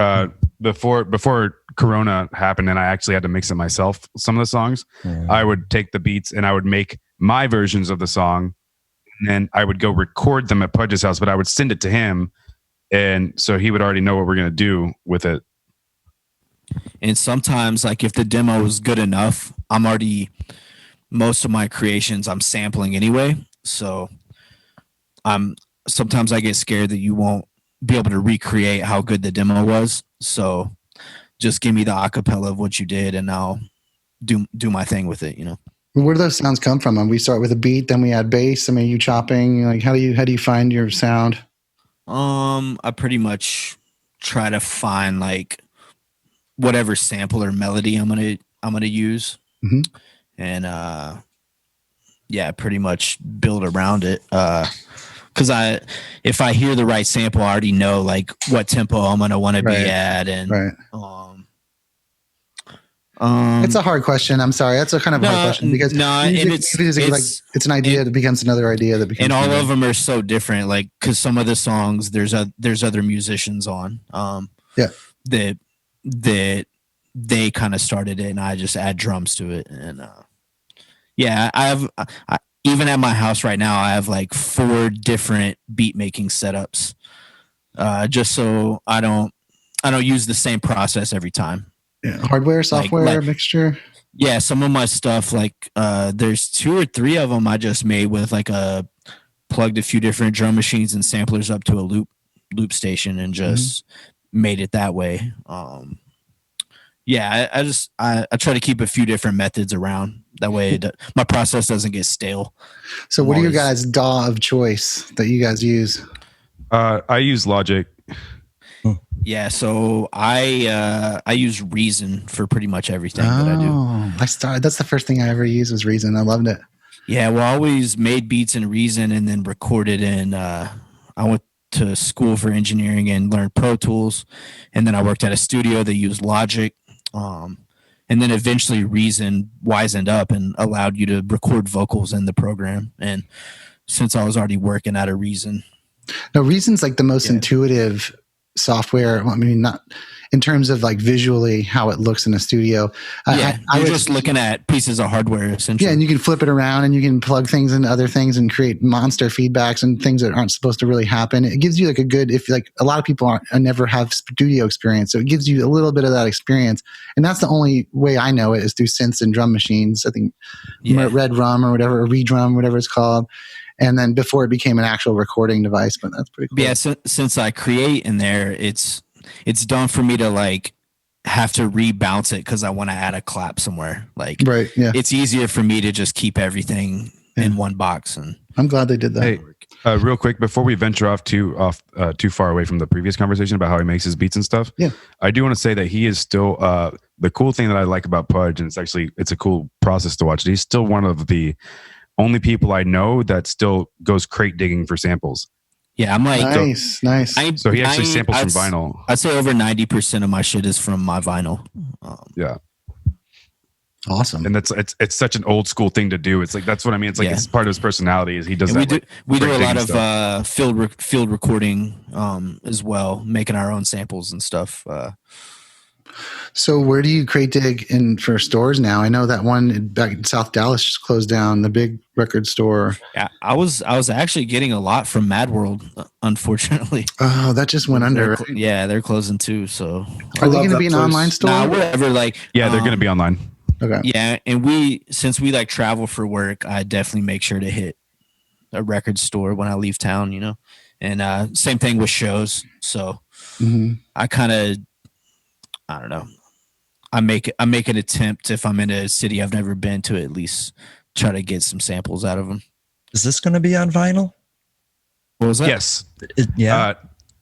before Corona happened and I actually had to mix it myself, some of the songs, I would take the beats and I would make my versions of the song, and then I would go record them at Pudge's house, but I would send it to him, and so he would already know what we're gonna do with it. And sometimes, like if the demo is good enough, most of my creations I'm sampling anyway. So sometimes I get scared that you won't be able to recreate how good the demo was. So just give me the acapella of what you did, and I'll do my thing with it, you know. Where do those sounds come from? We start with a beat, then we add bass. I mean, you chopping? Like, how do you find your sound? I pretty much try to find like whatever sample or melody I'm gonna use, and pretty much build around it. Because if I hear the right sample, I already know like what tempo I'm gonna want to be at, and it's a hard question. I'm sorry, that's a kind of hard question because it's an idea that becomes another idea that becomes, and all of them are so different. Like because some of the songs there's other musicians on, that they kind of started it, and I just add drums to it, and even at my house right now, I have like 4 different beat making setups, just so I don't use the same process every time. Yeah, hardware, software, mixture. Yeah, some of my stuff, like there's 2 or 3 of them I just made with like plugged a few different drum machines and samplers up to a loop station and just made it that way. I try to keep a few different methods around. That way my process doesn't get stale. So what are your guys' DAW of choice that you guys use? I use Logic. Yeah, so I use Reason for pretty much everything that I do. That's the first thing I ever used was Reason. I loved it. Yeah, well, I always made beats in Reason and then recorded in. I went to school for engineering and learned Pro Tools, and then I worked at a studio that used Logic. And then eventually Reason wisened up and allowed you to record vocals in the program. And since I was already working out of Reason. No, Reason's like the most intuitive software. I mean, not in terms of like visually how it looks in a studio. I was just looking at pieces of hardware essentially. Yeah, and you can flip it around and you can plug things into other things and create monster feedbacks and things that aren't supposed to really happen. It gives you like a lot of people never have studio experience, so it gives you a little bit of that experience. And that's the only way I know it is through synths and drum machines. I think Red Rum or whatever, or Redrum, whatever it's called. And then before it became an actual recording device, but that's pretty cool. Yeah, since I create in there, it's done for me to like have to rebounce it because I want to add a clap somewhere. Like, right, yeah. It's easier for me to just keep everything in one box. And I'm glad they did that. Hey, real quick, before we venture off too far away from the previous conversation about how he makes his beats and stuff, I do want to say that he is still the cool thing that I like about Pudge, and it's a cool process to watch. He's still one of the only people I know that still goes crate digging for samples. Yeah, I'm like nice. So he actually samples from vinyl. I'd say over 90% of my shit is from my vinyl. Awesome. And it's such an old school thing to do. It's like that's what I mean. It's like it's part of his personality is he does that. We do a lot of field recording as well, making our own samples and stuff. So where do you crate dig in for stores now? I know that one back in South Dallas just closed down, the big record store. Yeah, I was actually getting a lot from Mad World, unfortunately. Oh, that just went under. Right? Yeah, they're closing too. So are they going to be an online store? Nah, whatever. Like, they're going to be online. Okay. Yeah, and since we like travel for work, I definitely make sure to hit a record store when I leave town. You know, and same thing with shows. So I kind of, I don't know. I make an attempt if I'm in a city I've never been to, at least try to get some samples out of them. Is this going to be on vinyl? What was that? Yes.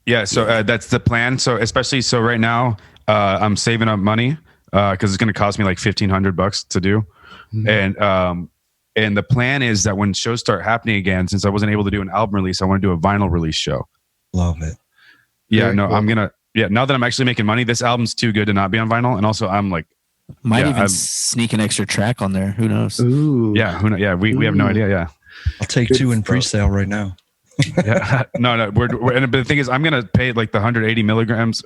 Yeah. So that's the plan. So especially right now, I'm saving up money because it's going to cost me like $1,500 to do, and the plan is that when shows start happening again, since I wasn't able to do an album release, I want to do a vinyl release show. Love it. Yeah, Very no, cool. I'm gonna. Yeah, now that I'm actually making money, this album's too good to not be on vinyl, and also I'm like, Might Yeah, even sneak an extra track on there. Who knows? Ooh. yeah, who know? Yeah, we have no idea. Yeah, I'll take 2 in pre-sale right now. yeah. No, we're and but the thing is, I'm gonna pay like the 180 milligrams.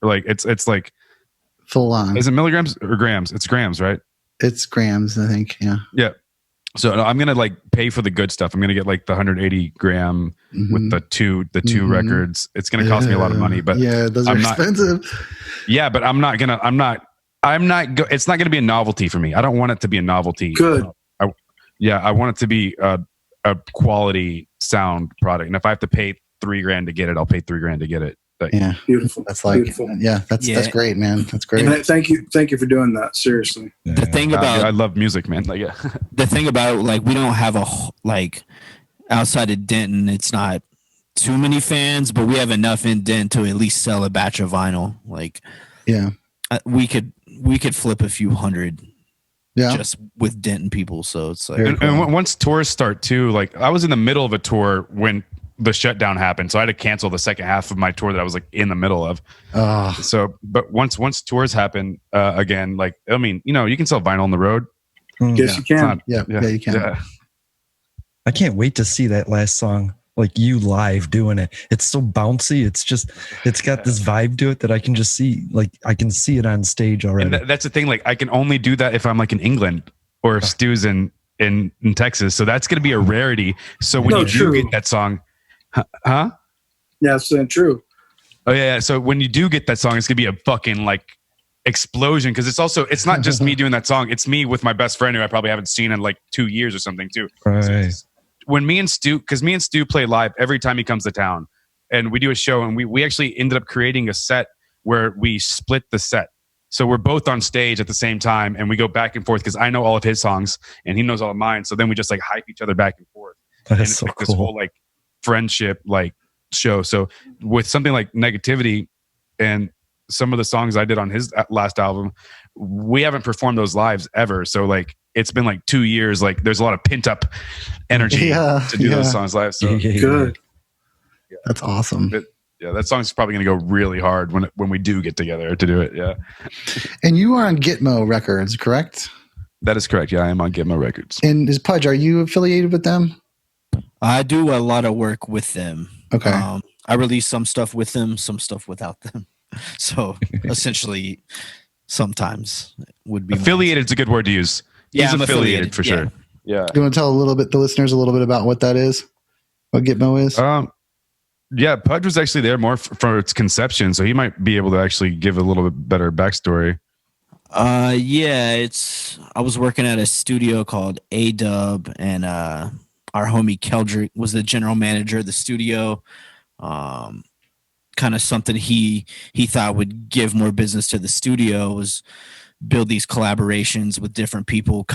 Like it's like Full on. is it milligrams or grams? It's grams, right? It's grams, I think. Yeah. Yeah. So I'm gonna like pay for the good stuff. I'm gonna get like the 180 gram with the two records. It's gonna cost me a lot of money, but yeah, those are I'm not- expensive. yeah, but I'm not. It's not gonna be a novelty for me. I don't want it to be a novelty. Good. I want it to be a quality sound product. And if I have to pay $3,000 to get it, I'll pay $3,000 to get it. But Yeah. Beautiful. That's like, Beautiful. that's great, man. That's great. And thank you for doing that. Seriously. The thing I about love music, man. Like, yeah. the thing about like we don't have like outside of Denton, it's not too many fans, but we have enough in Denton to at least sell a batch of vinyl. Like, Yeah. we could flip a few hundred Yeah. just with Denton people. So it's like, Very And once tours start too, like I was in the middle of a tour when the shutdown happened, so I had to cancel the second half of my tour that I was like in the middle of. Oh, So, but once tours happen again, like I mean, you know, you can sell vinyl on the road. Yes, you It's can. not- yeah, you can. Yeah. I can't wait to see that last song, like you live doing it. It's so bouncy. It's got this vibe to it that I can just see, like I can see it on stage already. And that's the thing. Like I can only do that if I'm like in England or if Stu's in Texas. So that's going to be a rarity. So when you do get that song, huh? Yeah, it's true. Oh yeah. So when you do get that song, it's going to be a fucking like explosion. Cause it's not just me doing that song. It's me with my best friend who I probably haven't seen in like 2 years or something too. Right. So when me and Stu play live every time he comes to town and we do a show, and we actually ended up creating a set where we split the set. So we're both on stage at the same time and we go back and forth because I know all of his songs and he knows all of mine. So then we just like hype each other back and forth. That And is it's so like cool. this whole like friendship like show. So with something like Negativity and some of the songs I did on his last album, we haven't performed those lives ever. So like it's been like 2 years. Like there's a lot of pent up energy to do those songs live. So Good. That's awesome. yeah, that song's probably going to go really hard when we do get together to do it. Yeah, And you are on Gitmo Records, correct? that is correct. Yeah, I am on Gitmo Records. And is Pudge, are you affiliated with them? I do a lot of work with them. Okay. I release some stuff with them, some stuff without them. So essentially, sometimes it would be Affiliated is a good word to use. Yeah, He's I'm affiliated affiliated, for sure. Yeah. You want to tell the listeners a little bit about what that is? What Gitmo is? Yeah, Pudge was actually there more for its conception, so he might be able to actually give a little bit better backstory. Yeah, I was working at a studio called A-Dub, and our homie Keldrick was the general manager of the studio. Kind of something he thought would give more business to the studio was build these collaborations with different people,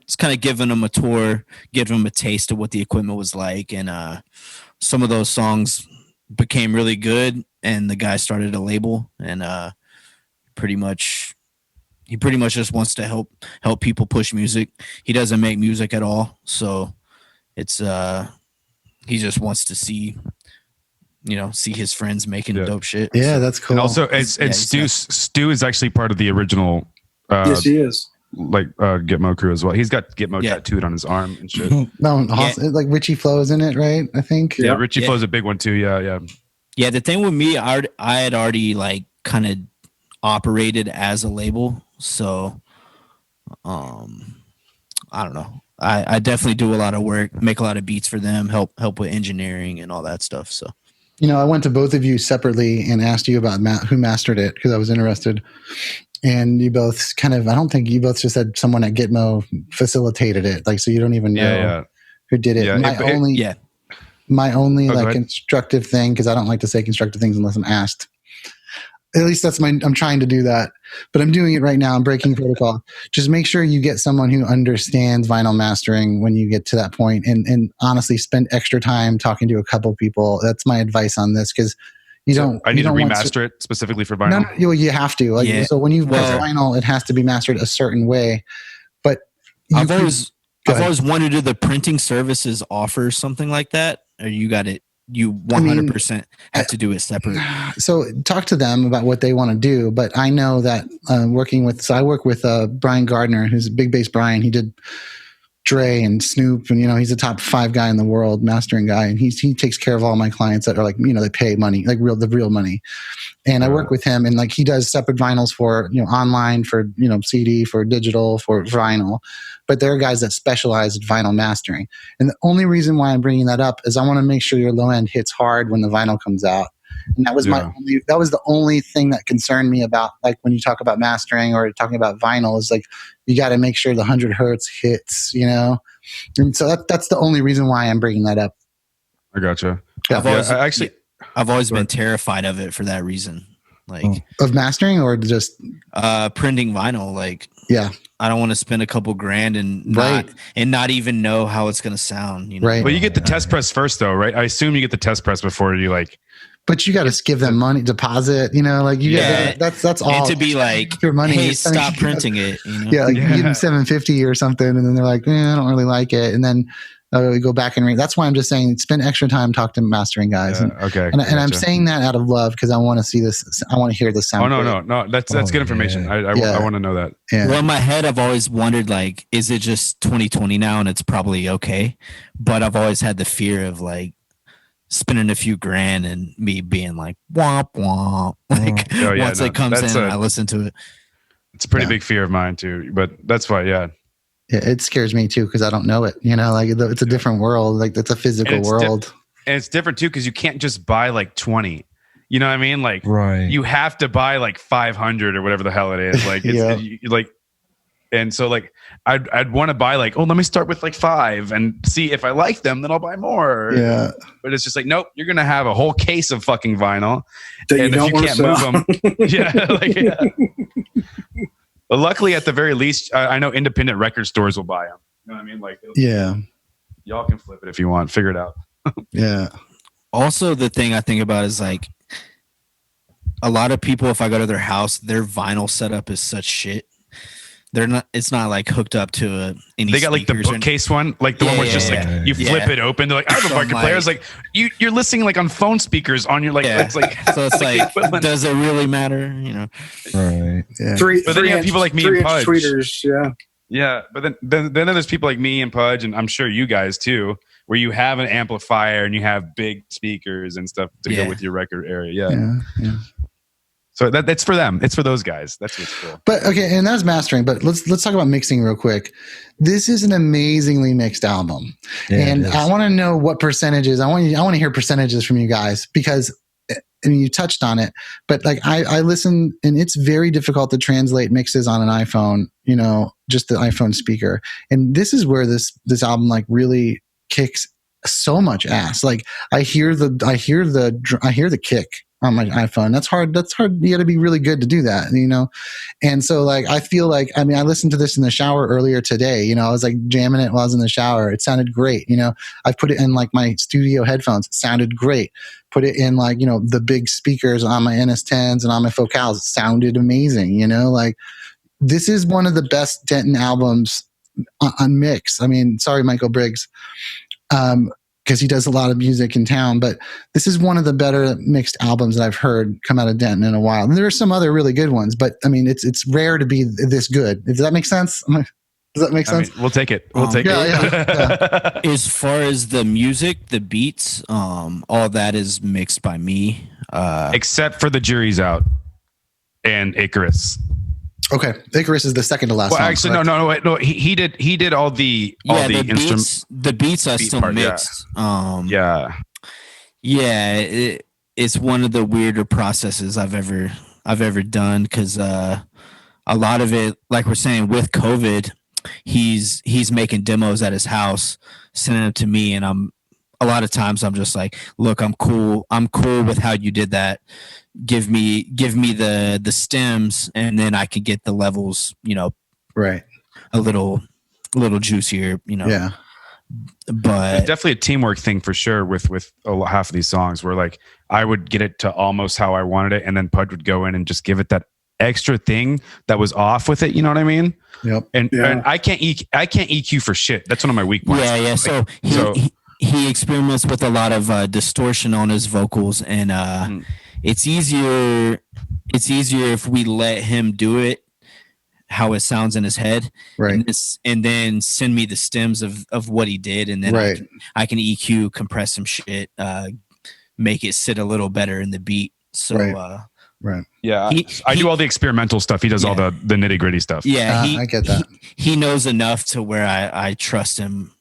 it's kind of giving them a tour, giving them a taste of what the equipment was like. And some of those songs became really good, and the guy started a label, and he pretty much just wants to help people push music. He doesn't make music at all, so it's he just wants to see his friends making dope shit. Yeah, that's cool. And also, Stu is actually part of the original. Yes, he is. Like Gitmo crew as well. He's got Gitmo tattooed on his arm and shit. No, like Richie Flo's in it, right? I think. Yeah, Richie Flo's a big one too. Yeah. Yeah, the thing with me, I had already like kind of operated as a label, so I don't know. I definitely do a lot of work, make a lot of beats for them, help with engineering and all that stuff. So, I went to both of you separately and asked you about who mastered it because I was interested. And you both I don't think you both just said someone at Gitmo facilitated it. Like, so you don't even know who did it. Yeah, My only go like ahead. constructive thing, because I don't like to say constructive things unless I'm asked, At least that's I'm trying to do that, but I'm doing it right now. I'm breaking protocol. Just make sure you get someone who understands vinyl mastering when you get to that point, and honestly spend extra time talking to a couple people. That's my advice on this, because I need to remaster it specifically for vinyl. No, you have to. So when you press vinyl, it has to be mastered a certain way. But I've always wondered, do the printing services offer something like that, or you got it? You 100% have to do it separate. So talk to them about what they want to do. But I know that I work with Brian Gardner, who's a big bass Brian. He did Dre and Snoop, and he's a top 5 guy in the world, mastering guy, and he takes care of all my clients that are like, they pay money, like the real money. And I work with him, and like he does separate vinyls for online, for CD, for digital, for vinyl. But there are guys that specialize in vinyl mastering. And the only reason why I'm bringing that up is I want to make sure your low end hits hard when the vinyl comes out. And that was that was the only thing that concerned me about, like, when you talk about mastering or talking about vinyl, is like, you got to make sure the 100 hertz hits, And so that's the only reason why I'm bringing that up. I gotcha. I've always been terrified of it for that reason. Like, of mastering or just printing vinyl. Like, I don't want to spend a couple grand and not even know how it's going to sound. Right. Well, you get the test press first, though, right? I assume you get the test press before you like. But you got to give them money, deposit. That's all. And to be like, your money. Hey, stop printing it. Yeah, like give them $750 or something, and then they're like, I don't really like it, and then we go back and read. That's why I'm just saying, spend extra time, talk to mastering guys. And I'm saying that out of love, because I want to see this. I want to hear this sound. No. That's good information. I want to know that. Yeah. Well, in my head, I've always wondered, like, is it just 2020 now, and it's probably okay? But I've always had the fear of like spending a few grand and me being like womp womp. Like, once it comes in, I listen to it. It's a pretty big fear of mine too. But that's why, Yeah, it scares me too, because I don't know it. Like, it's a different world. Like, it's a physical world. And it's different too, because you can't just buy like 20. You know what I mean? Like, you have to buy like 500 or whatever the hell it is. Like, it's and so like I'd want to buy like, let me start with like 5 and see if I like them, then I'll buy more. Yeah. But it's just like, nope, you're gonna have a whole case of fucking vinyl, that and if you can't move them, But luckily, at the very least, I know independent record stores will buy them. You know what I mean? Like, y'all can flip it if you want. Figure it out. Yeah. Also, the thing I think about is like, a lot of people, if I go to their house, their vinyl setup is such shit. It's not like hooked up to any. They got like the bookcase one, like the one where it's just like you flip it open. They're like, I have a record player. It's like you're listening like on phone speakers on your like. It's like, so it's like, does it really matter? Right. Yeah. But then you have people like me and Pudge. Tweeters, Yeah, but then there's people like me and Pudge, and I'm sure you guys too, where you have an amplifier and you have big speakers and stuff to go with your record area. Yeah. So that's for them. It's for those guys. That's what's cool. But okay, and that's mastering. But let's talk about mixing real quick. This is an amazingly mixed album, and I want to know what percentages. I want to hear percentages from you guys, because you touched on it. But like I listen, and it's very difficult to translate mixes on an iPhone. Just the iPhone speaker. And this is where this album like really kicks so much ass. Like I hear the kick on my iPhone. That's hard. You got to be really good to do that, And so like, I feel like, I listened to this in the shower earlier today, I was like jamming it while I was in the shower. It sounded great. I put it in like my studio headphones. It sounded great. Put it in like, the big speakers on my NS10s and on my Focals. It sounded amazing. Like, this is one of the best Denton albums on mix. Sorry, Michael Briggs. Because he does a lot of music in town, but this is one of the better mixed albums that I've heard come out of Denton in a while. And there are some other really good ones, but it's rare to be this good. Does that make sense? Does that make sense? We'll take it. We'll take it. Yeah. As far as the music, the beats, all that is mixed by me. Except for The Jury's Out and Icarus. Okay, Icarus is the second to last. Well, song, actually, no. He did all the instruments. The beats are still mixed. It's one of the weirder processes I've ever done, because a lot of it, like we're saying, with COVID, he's making demos at his house, sending them to me, and a lot of times I'm just like, look, I'm cool with how you did that. Give me the stems, and then I could get the levels, right, a little juicier, yeah. But it's definitely a teamwork thing for sure with half of these songs, where like I would get it to almost how I wanted it, and then Pudge would go in and just give it that extra thing that was off with it. You know what I mean? Yep. And I can't EQ for shit. That's one of my weak points. Yeah. So he experiments with a lot of distortion on his vocals, and it's easier if we let him do it how it sounds in his head, right? And then send me the stems of what he did, and then I can EQ, compress some shit, make it sit a little better in the beat. So right. Yeah, I do all the experimental stuff. He does all the nitty gritty stuff. Yeah, I get that. He knows enough to where I trust him.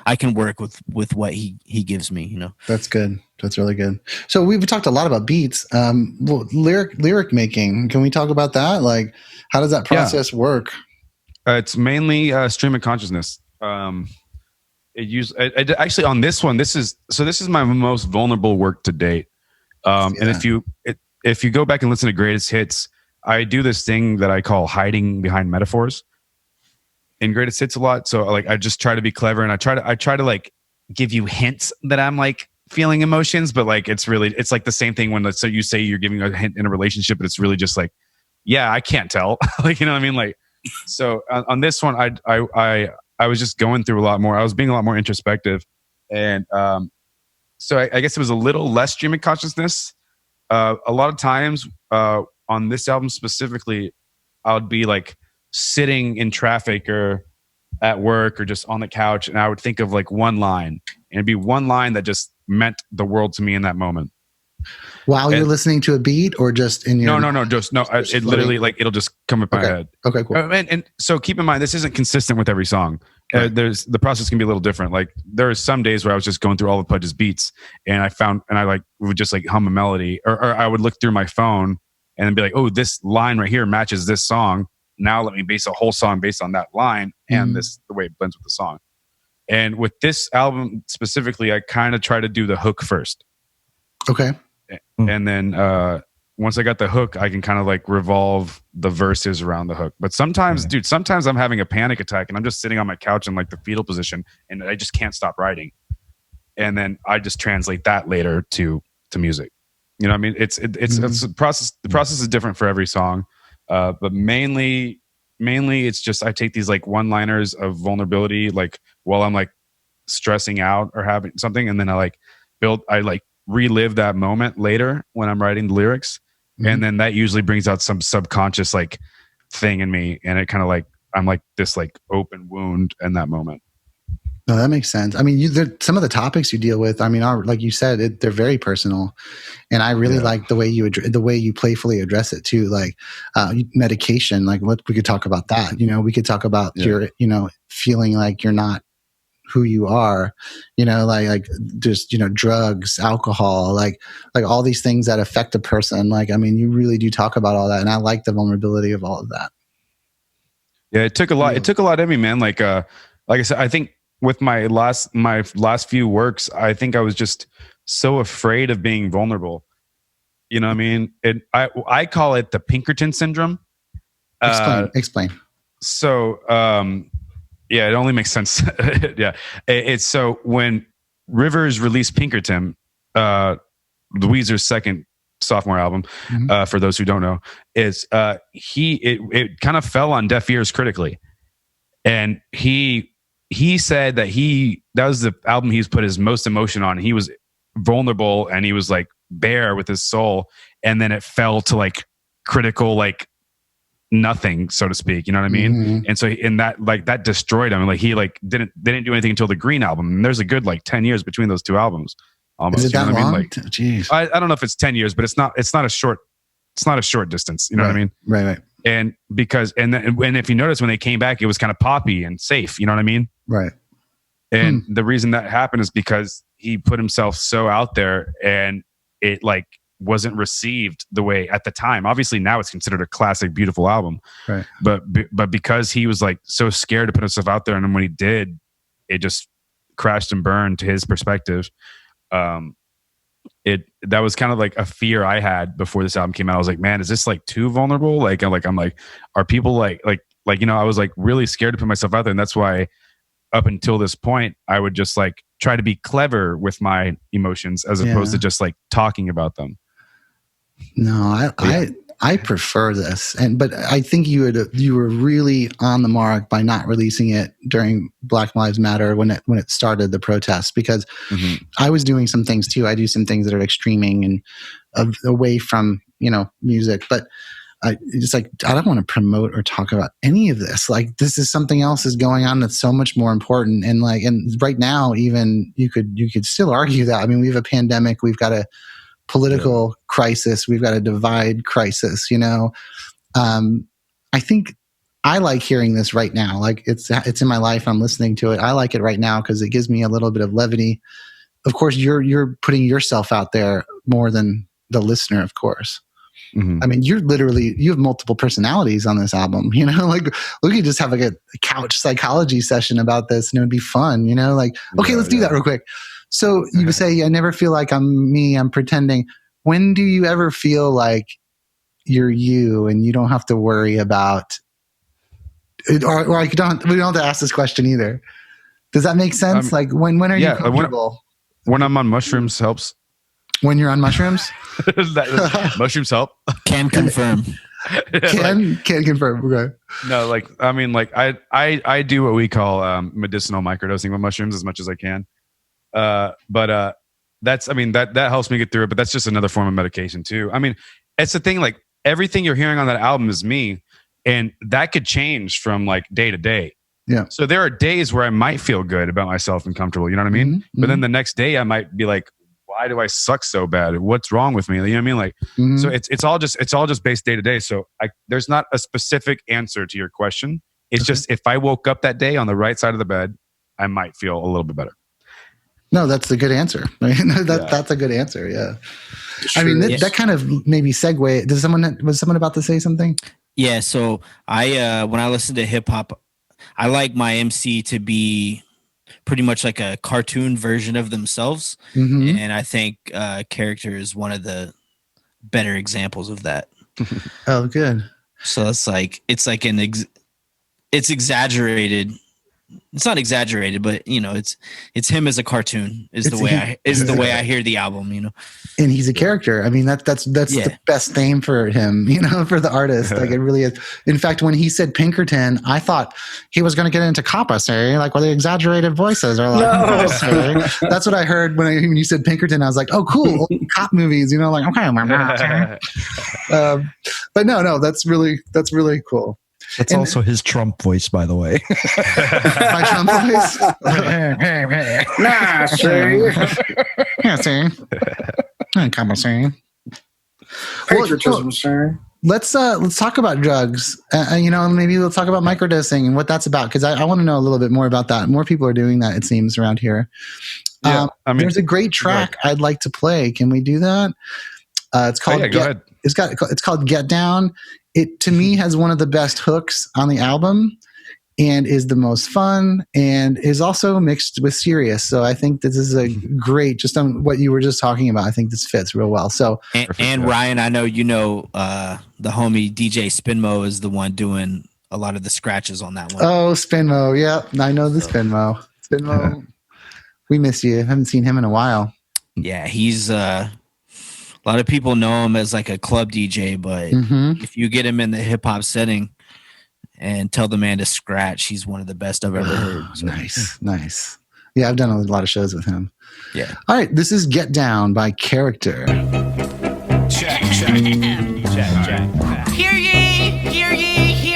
I can work with what he gives me. That's good. That's really good. So we've talked a lot about beats. Lyric making. Can we talk about that? Like, how does that process work? It's mainly stream of consciousness. Actually on this one, this is my most vulnerable work to date. And if you go back and listen to greatest hits, I do this thing that I call hiding behind metaphors in greatest hits a lot. So like I just try to be clever, and I try to like give you hints that I'm like feeling emotions, but like it's like the same thing when so you say you're giving a hint in a relationship, but it's really just like, yeah, I can't tell. Like, you know what I mean? Like, so on this one, I was just going through a lot more. I was being a lot more introspective, and so I guess it was a little less stream of consciousness. A lot of times on this album specifically, I would be like sitting in traffic or at work or just on the couch, and I would think of like one line, and it'd be one line that just meant the world to me in that moment. While you're listening to a beat, or just in your it literally like it'll just come up my head. Okay, cool. And so keep in mind, this isn't consistent with every song. Right. The process can be a little different. Like there are some days where I was just going through all of Pudge's beats, and I like would just like hum a melody, or I would look through my phone and then be like, oh, this line right here matches this song. Now let me base a whole song based on that line and the way it blends with the song. And with this album specifically, I kind of try to do the hook first. Okay. And then once I got the hook, I can kind of like revolve the verses around the hook. But sometimes, sometimes I'm having a panic attack and I'm just sitting on my couch in like the fetal position, and I just can't stop writing. And then I just translate that later to music. You know what I mean? It's a process. The process is different for every song. But mainly it's just I take these like one-liners of vulnerability, like while I'm like stressing out or having something, and then I relive that moment later when I'm writing the lyrics, and then that usually brings out some subconscious like thing in me, and it kind of like I'm like this like open wound in that moment. No, that makes sense. I mean, some of the topics you deal with, I mean, are, like you said, they're very personal, and I really like the way you playfully address it too. Like medication, like what we could talk about that. We could talk about your, feeling like you're not who you are. Like just drugs, alcohol, like all these things that affect a person. Like, I mean, you really do talk about all that, and I like the vulnerability of all of that. Yeah, it took a lot. It took a lot of me, man. Like I said, I think. With my last few works, I think I was just so afraid of being vulnerable. You know what I mean? I call it the Pinkerton syndrome. Explain. So, it only makes sense. Yeah. It's so when Rivers released Pinkerton, Weezer's second sophomore album, for those who don't know, is it kind of fell on deaf ears critically. And he said that that was the album he's put his most emotion on. He was vulnerable and he was like bare with his soul. And then it fell to like critical, like nothing, so to speak. You know what I mean? Mm-hmm. And so in that, like that destroyed him. Like he like didn't do anything until the Green album. And there's a good like 10 years between those two albums. Almost. Is it that long? I mean? Like, jeez. I don't know if it's 10 years, but it's not a short distance. You know what I mean? Right. And because, and if you notice when they came back, it was kind of poppy and safe. You know what I mean? Right. And the reason that happened is because he put himself so out there, and it like wasn't received the way at the time. Obviously now it's considered a classic, beautiful album. Right. But because he was like so scared to put himself out there, and then when he did, it just crashed and burned to his perspective. That was kind of like a fear I had before this album came out. I was like, man, is this like too vulnerable? Like, I'm like, are people like, I was like really scared to put myself out there. And that's why up until this point, I would just like try to be clever with my emotions as opposed to just like talking about them. No, I prefer this, but I think you were really on the mark by not releasing it during Black Lives Matter when it started the protests, because I was doing some things too. I do some things that are like streaming and away from music, but it's like I don't want to promote or talk about any of this. Like this is something else is going on that's so much more important, and right now even you could still argue that. I mean, we have a pandemic, we've got a political crisis, we've got a divide crisis, I think I like hearing this right now. Like it's in my life, I'm listening to it. I like it right now because it gives me a little bit of levity. Of course, you're putting yourself out there more than the listener, of course. I mean, you have multiple personalities on this album, like we could just have like a couch psychology session about this and it would be fun, let's do that real quick. So you say, I never feel like I'm me, I'm pretending. When do you ever feel like you're you and you don't have to worry about, or we don't have to ask this question either. Does that make sense? Like when are you comfortable? When I'm on mushrooms helps. When you're on mushrooms? Mushrooms help. Can confirm. Can confirm. Okay. No, like, I mean, like I do what we call medicinal microdosing with mushrooms as much as I can. But that's, I mean, that helps me get through it, but that's just another form of medication too. I mean, it's the thing, like everything you're hearing on that album is me, and that could change from like day to day. Yeah. So there are days where I might feel good about myself and comfortable, you know what I mean? But then the next day I might be like, why do I suck so bad? What's wrong with me? You know what I mean? Like, so it's all just based day to day. So there's not a specific answer to your question. It's just, if I woke up that day on the right side of the bed, I might feel a little bit better. No, that's a good answer. That's a good answer. Yeah. Sure. I mean, that kind of maybe segue. Was someone about to say something? Yeah. So when I listen to hip hop, I like my MC to be pretty much like a cartoon version of themselves. And I think Character is one of the better examples of that. Oh, good. So it's like it's exaggerated. It's not exaggerated, but it's him as a cartoon is the way I hear the album, And he's a character. I mean, that's the best name for him, for the artist. Like it really is. In fact, when he said Pinkerton, I thought he was going to get into commissary, like with the exaggerated voices, or like that's what I heard when you said Pinkerton. I was like, oh, cool, old cop movies, like okay. But no, that's really cool. That's also his Trump voice, by the way. My Trump voice? Nah, sir. Yeah, sir. Come on, sir. Patriotism, sir. Let's talk about drugs. Maybe we'll talk about microdosing and what that's about, because I want to know a little bit more about that. More people are doing that, it seems, around here. Yeah, I mean, there's a great track I'd like to play. Can we do that? It's called. Go ahead. It's called Get Down. It, to me, has one of the best hooks on the album and is the most fun and is also mixed with serious. So I think this is a great, just on what you were just talking about, I think this fits real well. So and Ryan, I know the homie DJ Spinmo is the one doing a lot of the scratches on that one. Oh, Spinmo. Yeah, I know the Spinmo. Spinmo, we miss you. I haven't seen him in a while. Yeah, he's... a lot of people know him as like a club DJ, but if you get him in the hip hop setting and tell the man to scratch, he's one of the best I've ever heard. So. Nice. Yeah, I've done a lot of shows with him. Yeah. All right, this is Get Down by Character. Check. Hear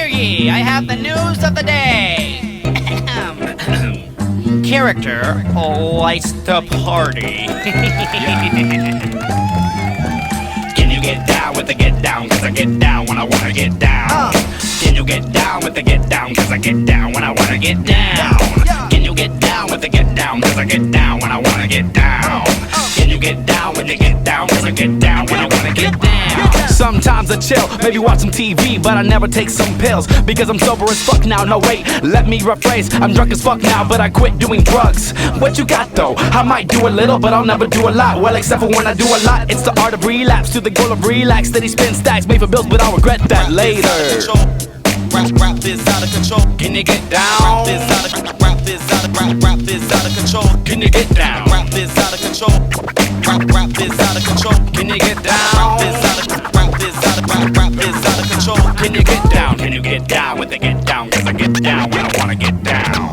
ye, I have the news of the day. Character likes to party. Can you get down with the get down? Cause I get down when I wanna get down. Can you get down with the get down? Cause I get down when I wanna get down. Can you get down with the get down? Cause I get down when I wanna get down. Can you get down when you get down? Cause I get down when I wanna get down. Sometimes I chill, maybe watch some TV, but I never take some pills because I'm sober as fuck now. No wait, let me rephrase. I'm drunk as fuck now, but I quit doing drugs. What you got though? I might do a little, but I'll never do a lot. Well, except for when I do a lot, it's the art of relapse to the goal of relax. Steady spin stacks, made for bills, but I'll regret that later. Rap is out of control. Can you get down? Rap is out of control. Can you get down? Rap is out of control. Rap is out of control. Can you get down? Rap is out of control. Can you get down? Can you get down with the get down? Cause I get down when I wanna get down.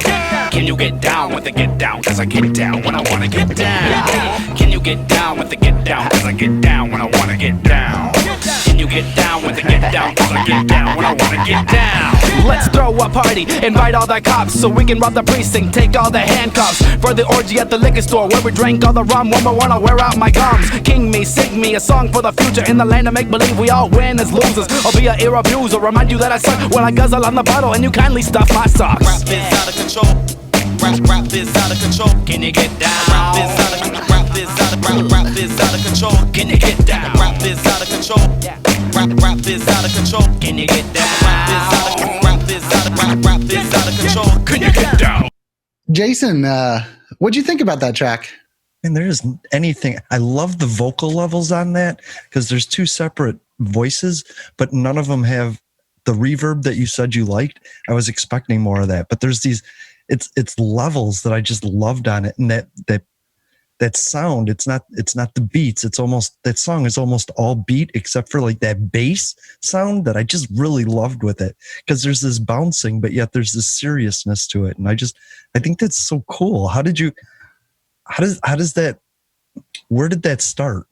Can you get down with the get down? Cause I get down when I wanna get down. Can you get down with the get down? Cause I get down when I wanna get down. Can you get down with the get down? Cause I get down when I wanna get down. Let's throw a party, invite all the cops so we can rob the precinct, take all the handcuffs for the orgy at the liquor store where we drank all the rum. One by one I'll wear out my gums. King me, sing me a song for the future in the land of make believe we all win as losers. I'll be an ear abuser, remind you that I suck when I guzzle on the bottle and you kindly stuff my socks. Rap is out of control. Rap is out of control. Can you get down? Rap is out of control. Rap Can you get down? Rap is out of control. Rap is out of control. Can you get down? Rap is out of control. Can you get down? Jason, what'd you think about that track? And there isn't anything. I love the vocal levels on that because there's two separate voices, but none of them have the reverb that you said you liked. I was expecting more of that, but there's these. It's levels that I just loved on it, and that sound. It's not the beats. It's almost, that song is almost all beat except for like that bass sound that I just really loved with it because there's this bouncing, but yet there's this seriousness to it, and I think that's so cool. How does that? Where did that start?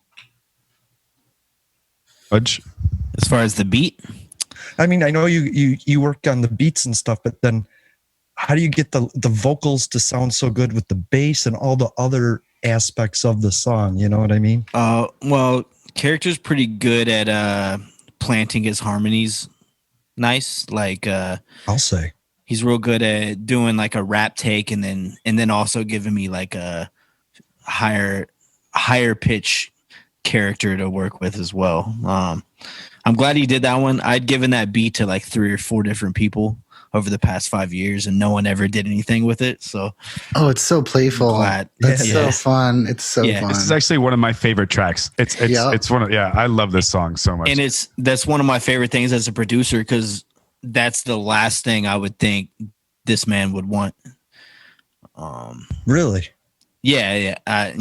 Pudge? As far as the beat, I mean, I know you work on the beats and stuff, but then how do you get the vocals to sound so good with the bass and all the other aspects of the song? You know what I mean? Well, Character's pretty good at planting his harmonies nice. Like I'll say he's real good at doing like a rap take and then also giving me like a higher pitch character to work with as well. I'm glad he did that one. I'd given that beat to like 3 or 4 different people over the past 5 years, and no one ever did anything with it. So, it's so playful. It's so fun. It's so fun. This is actually one of my favorite tracks. It's one of, I love this song so much. And that's one of my favorite things as a producer, because that's the last thing I would think this man would want. Really? Yeah. I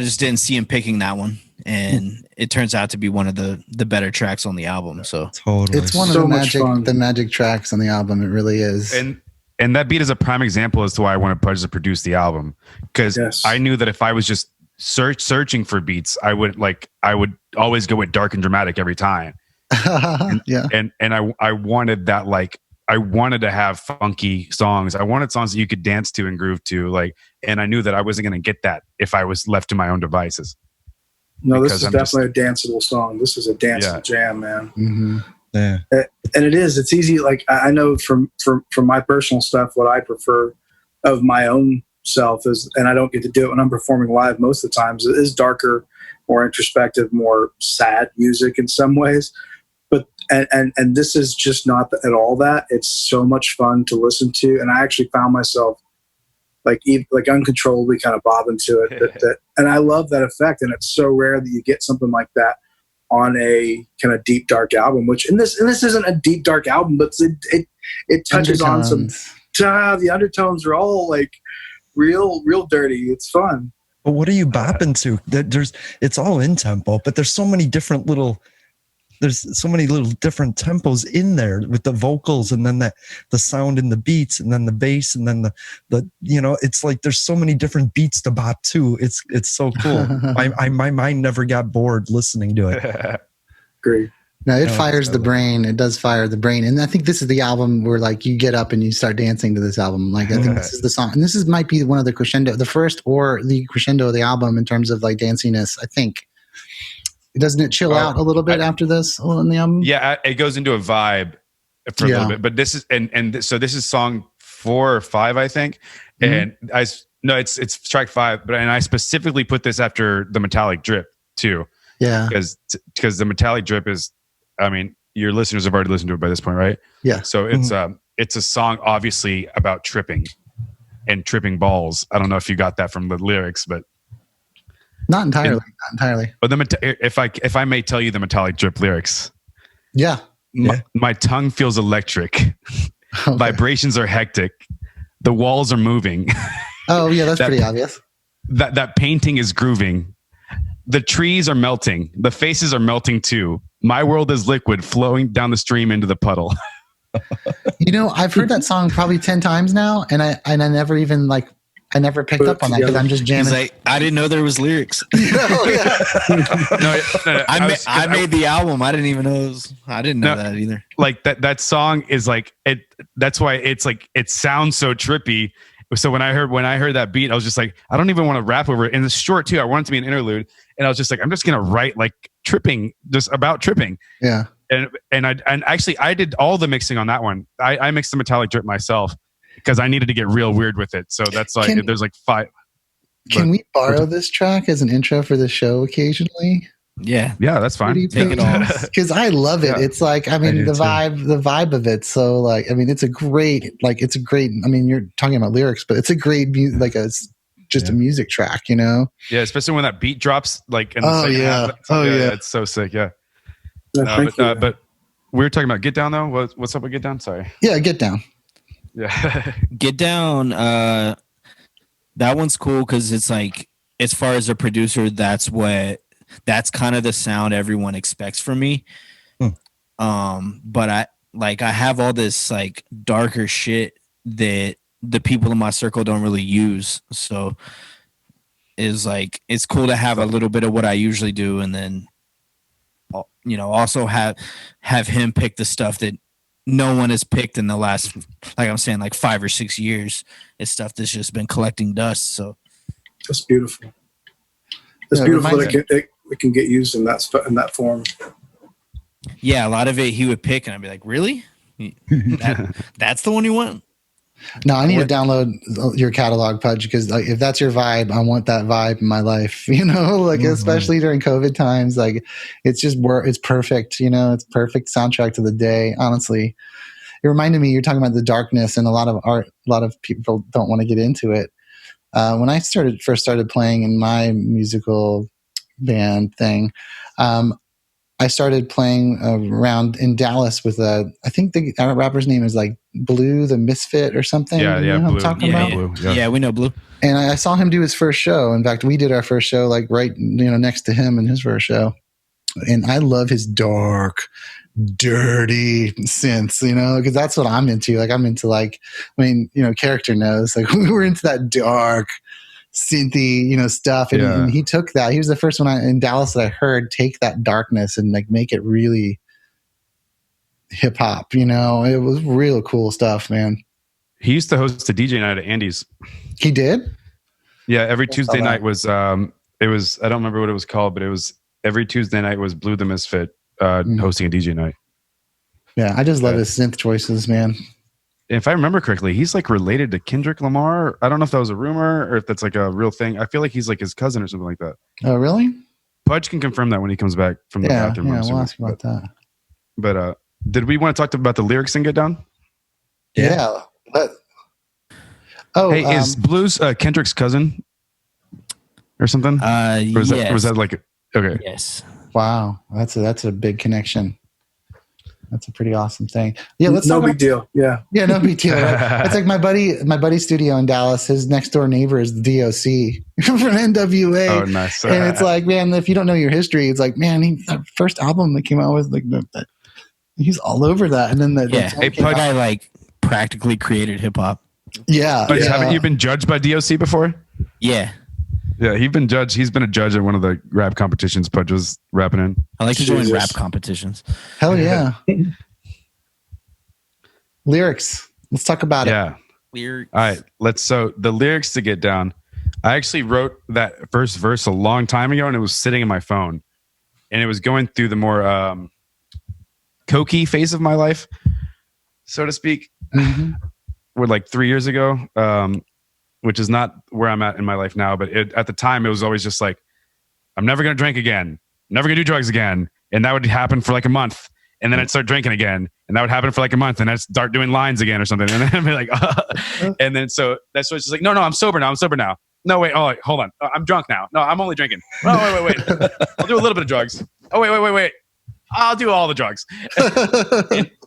just didn't see him picking that one, and it turns out to be one of the better tracks on the album. So totally, it's one of the magic tracks on the album. It really is. And that beat is a prime example as to why I wanted Pudge to produce the album, because I knew that if I was just searching for beats, I would always go with dark and dramatic every time. And I wanted that, like, I wanted to have funky songs. I wanted songs that you could dance to and groove to, and I knew that I wasn't going to get that if I was left to my own devices. No, this is definitely a danceable song. This is a danceable jam, man. Mm-hmm. Yeah. And it's easy. Like, I know from my personal stuff, what I prefer of my own self is, and I don't get to do it when I'm performing live most of the times, it is darker, more introspective, more sad music in some ways. But and this is just not at all that. It's so much fun to listen to, and I actually found myself like uncontrollably kind of bobbing to it. And I love that effect, and it's so rare that you get something like that on a kind of deep dark album. And this isn't a deep dark album, but it touches on some. The undertones are all like real dirty. It's fun. But what are you bopping to? It's all in tempo, but there's so many different little different tempos in there with the vocals, and then the sound and the beats, and then the bass, and then the it's like there's so many different beats to bop to. It's so cool. My mind never got bored listening to it. Great. No, it fires the brain. It does fire the brain. And I think this is the album where, like, you get up and you start dancing to this album. Like, I think this is the song. And this might be one of the crescendo, the first or the crescendo of the album in terms of, like, danciness, I think. Doesn't it chill out a little bit after this on the album? Yeah, it goes into a vibe for a little bit. But this is, so this is song 4 or 5, I think. And No, it's track 5, and I specifically put this after the Metallic Drip too. Yeah. Because the Metallic Drip is, I mean, your listeners have already listened to it by this point, right? Yeah. So it's a song obviously about tripping and tripping balls. I don't know if you got that from the lyrics, but not entirely. Not entirely. But if I may tell you the Metallic Drip lyrics. Yeah. My tongue feels electric. Okay. Vibrations are hectic. The walls are moving. Oh yeah, that's pretty obvious. That painting is grooving. The trees are melting. The faces are melting too. My world is liquid, flowing down the stream into the puddle. You know, I've heard that song probably 10 times now, and I never even I never picked up on that because I'm just jamming. He's like, I didn't know there was lyrics. I made the album. I didn't even know I didn't know that either. Like that song is like it. That's why it's like it sounds so trippy. So when I heard that beat, I was just like, I don't even want to rap over it. And it's short too. I want it to be an interlude, and I was just like, I'm just gonna write like tripping, just about tripping. Yeah. And actually I did all the mixing on that one. I mixed the Metallic Drip myself because I needed to get real weird with it. So that's like there's like 5. Can we borrow this track as an intro for the show occasionally? Yeah, that's fine. Take it off because I love it. Yeah. It's like the vibe of it. So like, I mean, it's a great. I mean, you're talking about lyrics, but it's a great a music track, you know? Yeah, especially when that beat drops like in the second half. It's so sick. Yeah. But we were talking about Get Down though. What's up with Get Down? Sorry. Yeah, Get Down. Yeah. Get Down. That one's cool because it's like, as far as a producer, that's kind of the sound everyone expects from me. But I have all this like darker shit that the people in my circle don't really use. So it's cool to have a little bit of what I usually do, and then also have him pick the stuff that no one has picked in the last, like I'm saying, like 5 or 6 years. It's stuff that's just been collecting dust. So that's beautiful. It's beautiful that it can get used in that form. Yeah, a lot of it he would pick, and I'd be like, "Really? That's the one you want?" No, I need to download your catalog, Pudge, because if that's your vibe, I want that vibe in my life. Especially during COVID times, it's perfect. It's perfect soundtrack to the day. Honestly, it reminded me. You're talking about the darkness, and a lot of art. A lot of people don't want to get into it. When I first started playing in my musical band thing, I started playing around in Dallas with I think the rapper's name is like Blue the Misfit or something. Yeah, you know Blue. I'm talking about? Blue. Yeah, we know Blue. And I saw him do his first show. In fact, we did our first show like right next to him in his first show. And I love his dark, dirty synths, because that's what I'm into. Like I'm into character knows. Like we were into that dark, synthy, stuff. And he took that. He was the first one in Dallas that I heard take that darkness and like make it really hip hop. It was real cool stuff, man. He used to host a DJ night at Andy's. He did? Yeah, every Tuesday night was it was, I don't remember what it was called, but it was every Tuesday night was Blue the Misfit hosting a DJ night. Yeah, I just love his synth choices, man. If I remember correctly, he's like related to Kendrick Lamar. I don't know if that was a rumor or if that's like a real thing. I feel like he's like his cousin or something like that. Oh, really? Pudge can confirm that when he comes back from the bathroom. Yeah, we'll ask about that. But did we want to talk about the lyrics and Get Down? Yeah. Hey, is Blue's Kendrick's cousin or something? Yes. Was that like okay? Yes. Wow, that's a big connection. That's a pretty awesome thing. Yeah, no big deal. Yeah, no big deal. Right? It's like my buddy's studio in Dallas. His next door neighbor is the DOC from NWA. Oh, nice. And it's like, man, if you don't know your history, it's like, man, that first album that came out was like he's all over that. And then Pudge guy like practically created hip hop. Yeah. But haven't you been judged by DOC before? Yeah. Yeah, he's been a judge at one of the rap competitions Pudge was rapping in. I like to join rap competitions. Hell yeah. Lyrics. Let's talk about it. Lyrics. All right. So the lyrics to Get Down. I actually wrote that first verse a long time ago, and it was sitting in my phone. And it was going through the more cokey phase of my life, so to speak. Mm-hmm. Like 3 years ago. which is not where I'm at in my life now. But at the time, it was always just like, I'm never going to drink again. Never going to do drugs again. And that would happen for like a month. And then I'd start drinking again. And that would happen for like a month. And I'd start doing lines again or something. And then I'd be like, and then so that's what's just like, no, I'm sober now. I'm sober now. No, wait. Oh, wait, hold on. I'm drunk now. No, I'm only drinking. Oh, wait. I'll do a little bit of drugs. Oh, wait. I'll do all the drugs.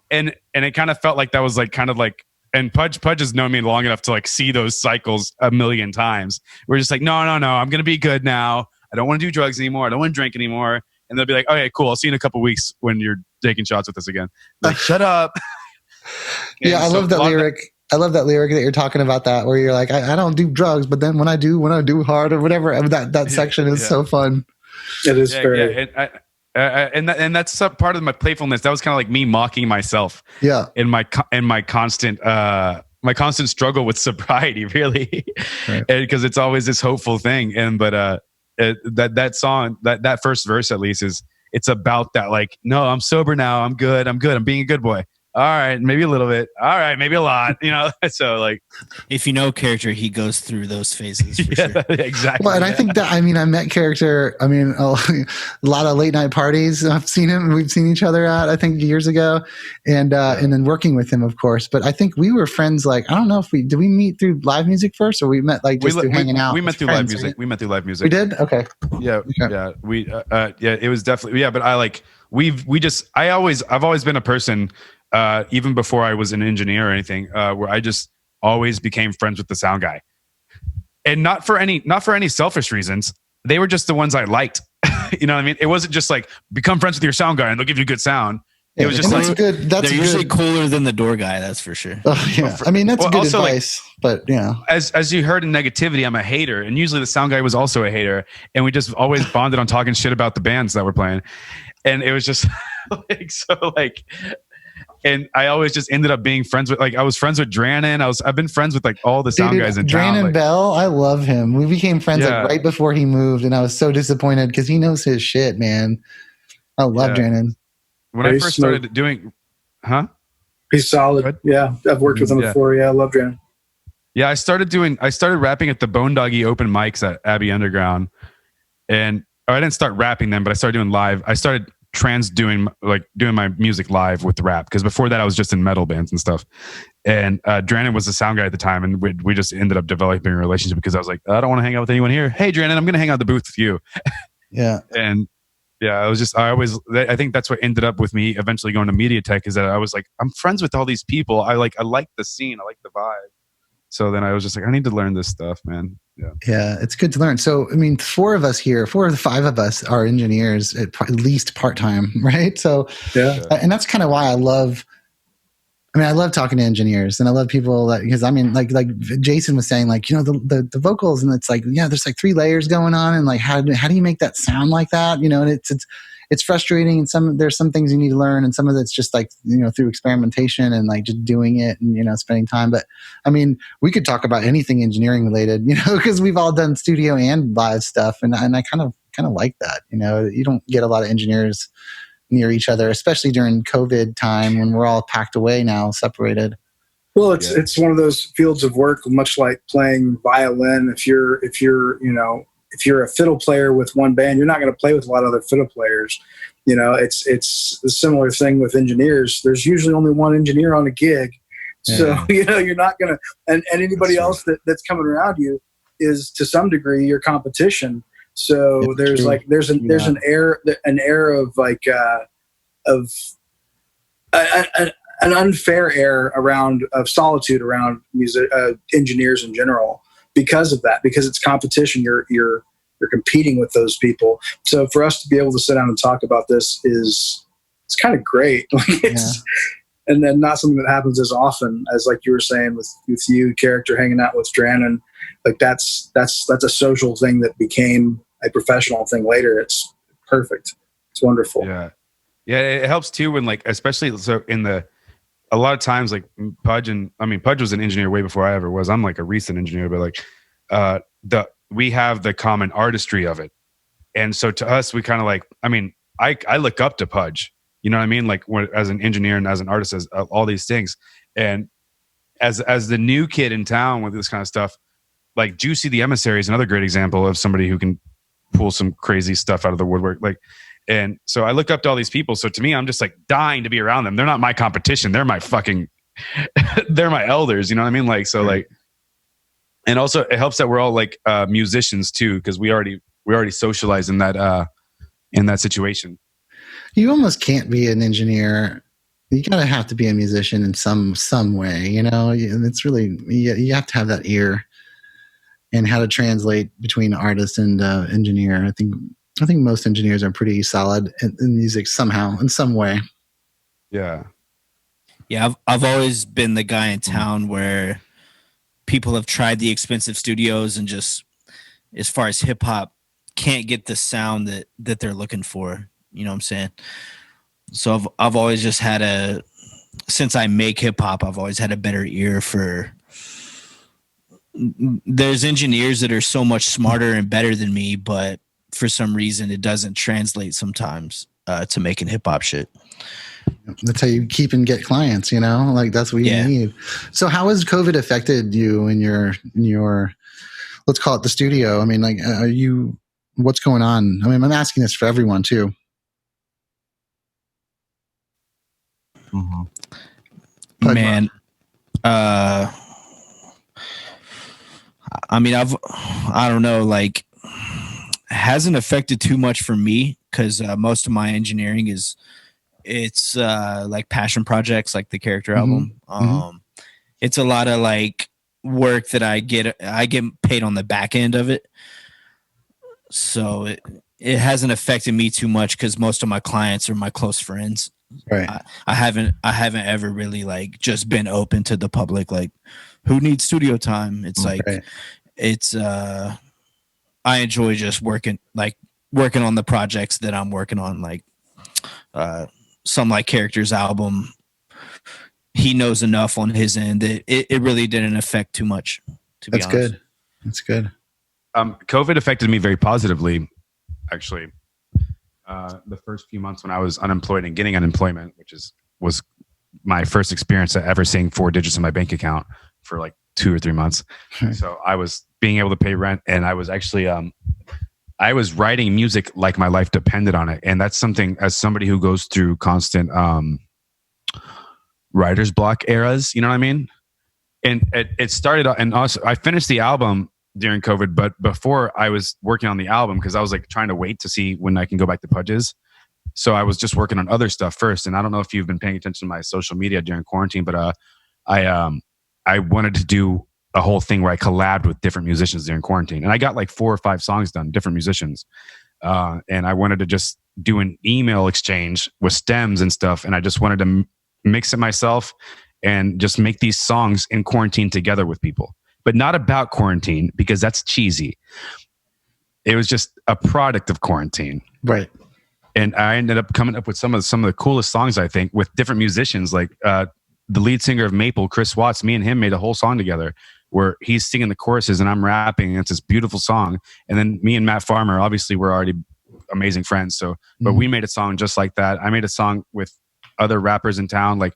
and it kind of felt like that was like kind of like, and Pudge has known me long enough to like see those cycles a million times. We're just like, no. I'm going to be good now. I don't want to do drugs anymore. I don't want to drink anymore. And they'll be like, okay, cool. I'll see you in a couple of weeks when you're taking shots with us again. Like, shut up. Yeah, I love that lyric. I love that lyric that you're talking about, that where you're like, I don't do drugs, but then when I do hard or whatever, that section is so fun. It is very. Yeah. And that's part of my playfulness. That was kind of like me mocking myself. Yeah. In my constant struggle with sobriety, really, because it's always this hopeful thing. And that song, that first verse at least it's about that. Like, no, I'm sober now. I'm good. I'm being a good boy. All right, maybe a little bit. All right, maybe a lot. So like, if you know character, he goes through those phases. For sure. Exactly. Well, and I think that I met character. I mean, a lot of late night parties. I've seen him. We've seen each other at, I think, years ago, and then working with him, of course. But I think we were friends. Like, I don't know if did we meet through live music first, or we met like just through hanging out. We met through live music. Right? We met through live music. We did. Okay. Yeah. We it was definitely But I've always been a person. Even before I was an engineer or anything, where I just always became friends with the sound guy, and not for any selfish reasons. They were just the ones I liked. You know what I mean? It wasn't just like become friends with your sound guy and they'll give you good sound. It was just that's good. They're usually cooler than the door guy. That's for sure. Yeah. I mean, that's good advice. But as you heard in negativity, I'm a hater, and usually the sound guy was also a hater, and we just always bonded on talking shit about the bands that we're playing, and it was just like. And I always just ended up being friends with, like, I was friends with Drannon. I've been friends with like all the sound guys in town. Drannon Bell, I love him. We became friends like right before he moved, and I was so disappointed because he knows his shit, man. I love Drannon. When I first started doing, he's solid. Yeah, I've worked with him before. Yeah, I love Drannon. Yeah, I started rapping at the Bone Doggy open mics at Abbey Underground, and I didn't start rapping then, but I started doing live. I started doing my music live with the rap, because before that I was just in metal bands and stuff. And Drannon was the sound guy at the time, and we just ended up developing a relationship because I was like, I don't want to hang out with anyone here. Hey Drannon, I'm gonna hang out the booth with you. Yeah. And I think that's what ended up with me eventually going to Mediatek, is that I was like, I'm friends with all these people. I like the scene, I like the vibe. So then I was just like, I need to learn this stuff, man. Yeah, it's good to learn. So, I mean, four of the five of us are engineers at least part-time, right? So, and that's kind of why I love talking to engineers, and I love people that, because I mean, like Jason was saying, like, the vocals, and it's like, there's like 3 layers going on, and like, how do you make that sound like that? And it's frustrating, and there's some things you need to learn, and some of it's just like, through experimentation and like just doing it and, spending time. But I mean, we could talk about anything engineering related, because we've all done studio and live stuff. And I kind of like that, you don't get a lot of engineers near each other, especially during COVID time when we're all packed away now, separated. Well, it's one of those fields of work, much like playing violin. If you're a fiddle player with one band, you're not going to play with a lot of other fiddle players. It's a similar thing with engineers. There's usually only one engineer on a gig. So, you're not going to, and anybody else that's coming around you is to some degree your competition. So there's an air of like, an unfair air of solitude around music, engineers in general. Because of that, because it's competition, you're competing with those people. So for us to be able to sit down and talk about this it's kind of great. And then not something that happens as often as, like you were saying, with you, character hanging out with Drannon. Like that's a social thing that became a professional thing later. It's perfect. It's wonderful. Yeah, it helps too when, like, especially so a lot of times, like Pudge was an engineer way before I ever was. I'm like a recent engineer, but like we have the common artistry of it. And so to us, we kind of like, I look up to Pudge, you know what I mean? Like as an engineer and as an artist, as all these things. And as the new kid in town with this kind of stuff, like Juicy the Emissary is another great example of somebody who can pull some crazy stuff out of the woodwork. Like, and so I look up to all these people. So to me, I'm just like dying to be around them. They're not my competition. They're my fucking, they're my elders. You know what I mean? Like, so like, and also it helps that we're all like musicians too, because we already socialize in that situation. You almost can't be an engineer. You gotta have to be a musician in some way. You know, it's really you have to have that ear and how to translate between artist and engineer. I think most engineers are pretty solid in music somehow, in some way. Yeah. Yeah, I've always been the guy in town where people have tried the expensive studios and just, as far as hip hop, can't get the sound that they're looking for. You know what I'm saying? So I've always just had since I make hip hop, I've always had a better ear for. There's engineers that are so much smarter and better than me, but for some reason it doesn't translate sometimes to making hip hop shit. That's how you keep and get clients, you know, like that's what you need. So how has COVID affected you in your, let's call it the studio? I mean, like, what's going on? I mean, I'm asking this for everyone too. Mm-hmm. Man, I mean, I don't know, like, hasn't affected too much for me because most of my engineering it's like passion projects, like the character album. It's a lot of like work that I get paid on the back end of it. So it hasn't affected me too much because most of my clients are my close friends. Right. I haven't ever really like just been open to the public. Like, who needs studio time? It's like, it's I enjoy just working on the projects that I'm working on. Like, some like Character's album, he knows enough on his end that it really didn't affect too much. To be honest. That's good. COVID affected me very positively, actually. The first few months when I was unemployed and getting unemployment, which was my first experience at ever seeing 4 digits in my bank account for like 2 or 3 months. So I was being able to pay rent, and I was actually I was writing music like my life depended on it. And that's something, as somebody who goes through constant writer's block eras, you know what I mean? And it started, and also I finished the album during COVID, but before I was working on the album, because I was like trying to wait to see when I can go back to Pudge's. So I was just working on other stuff first. And I don't know if you've been paying attention to my social media during quarantine, but I wanted to do a whole thing where I collabed with different musicians during quarantine. And I got like 4 or 5 songs done, different musicians. And I wanted to just do an email exchange with stems and stuff. And I just wanted to mix it myself and just make these songs in quarantine together with people. But not about quarantine, because that's cheesy. It was just a product of quarantine. Right. And I ended up coming up with some of the coolest songs, I think, with different musicians. Like the lead singer of Maple, Chris Watts, me and him made a whole song together where he's singing the choruses and I'm rapping. And it's this beautiful song. And then me and Matt Farmer, obviously we're already amazing friends. So, but we made a song just like that. I made a song with other rappers in town. Like,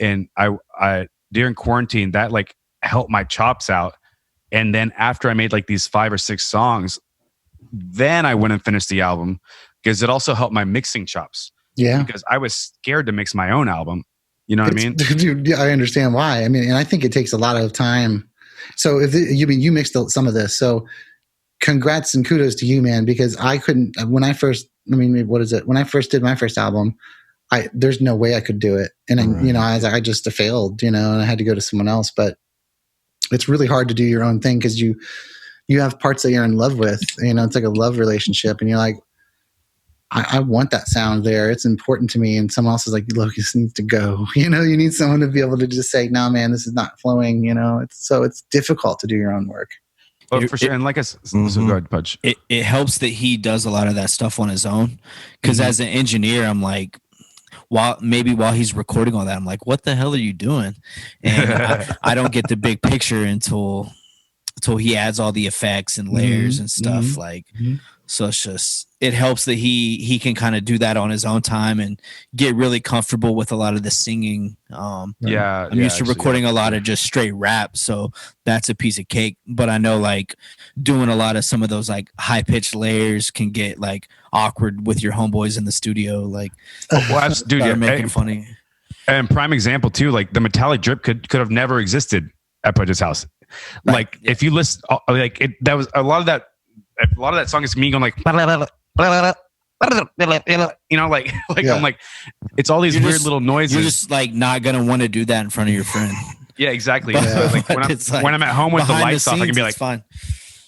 and I during quarantine, that like helped my chops out. And then after I made like these 5 or 6 songs, then I went and finished the album, because it also helped my mixing chops. Yeah. Because I was scared to mix my own album. You know what I mean? Dude, I understand why. I mean, and I think it takes a lot of time. So you mixed some of this, so congrats and kudos to you, man, because I couldn't, when I first did my first album, there's no way I could do it. And I just failed, and I had to go to someone else. But it's really hard to do your own thing because you have parts that you're in love with. It's like a love relationship, and you're like, I want that sound there. It's important to me. And someone else is like, look, this needs to go. You need someone to be able to just say, no, man, this is not flowing. It's difficult to do your own work. Oh, for sure. And like so go ahead, Pudge. It helps that he does a lot of that stuff on his own. Because as an engineer, I'm like, while he's recording all that, I'm like, what the hell are you doing? And I don't get the big picture until he adds all the effects and layers and stuff. Like So it helps that he can kind of do that on his own time and get really comfortable with a lot of the singing. I'm used to recording a lot of just straight rap, so that's a piece of cake. But I know like doing a lot of some of those like high pitched layers can get like awkward with your homeboys in the studio. Like, making funny. And prime example too, like the metallic drip could have never existed at Pudge's house. Right. Like if you listen, like that was a lot of that song is me going like, you know, like I'm like, it's all these weird little noises. You're just like not gonna want to do that in front of your friend. Yeah, exactly. So, like, when I'm at home with the lights off, I can be like, fine.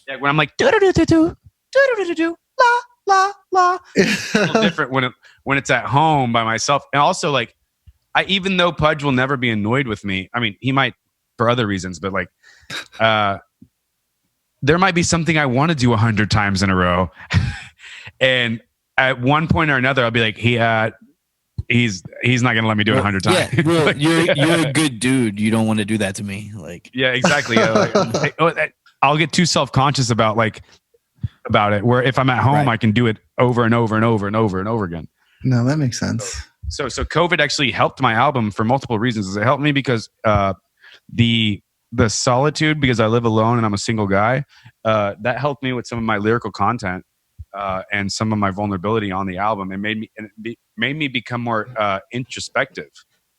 Yeah, when I'm like, do do do do do do do do la la la. It's a little different when it's at home by myself, and also like, even though Pudge will never be annoyed with me. I mean, he might for other reasons, but like, there might be something I want to do 100 times in a row. And at one point or another, I'll be like, he's not going to let me do it 100 times. Yeah, bro, you're a good dude. You don't want to do that to me. Like, yeah, exactly. I'll get too self-conscious about it. Where if I'm at home, I can do it over and over and over and over and over again. No, that makes sense. So COVID actually helped my album for multiple reasons. It helped me because the solitude, because I live alone and I'm a single guy, that helped me with some of my lyrical content and some of my vulnerability on the album, and made me become more introspective,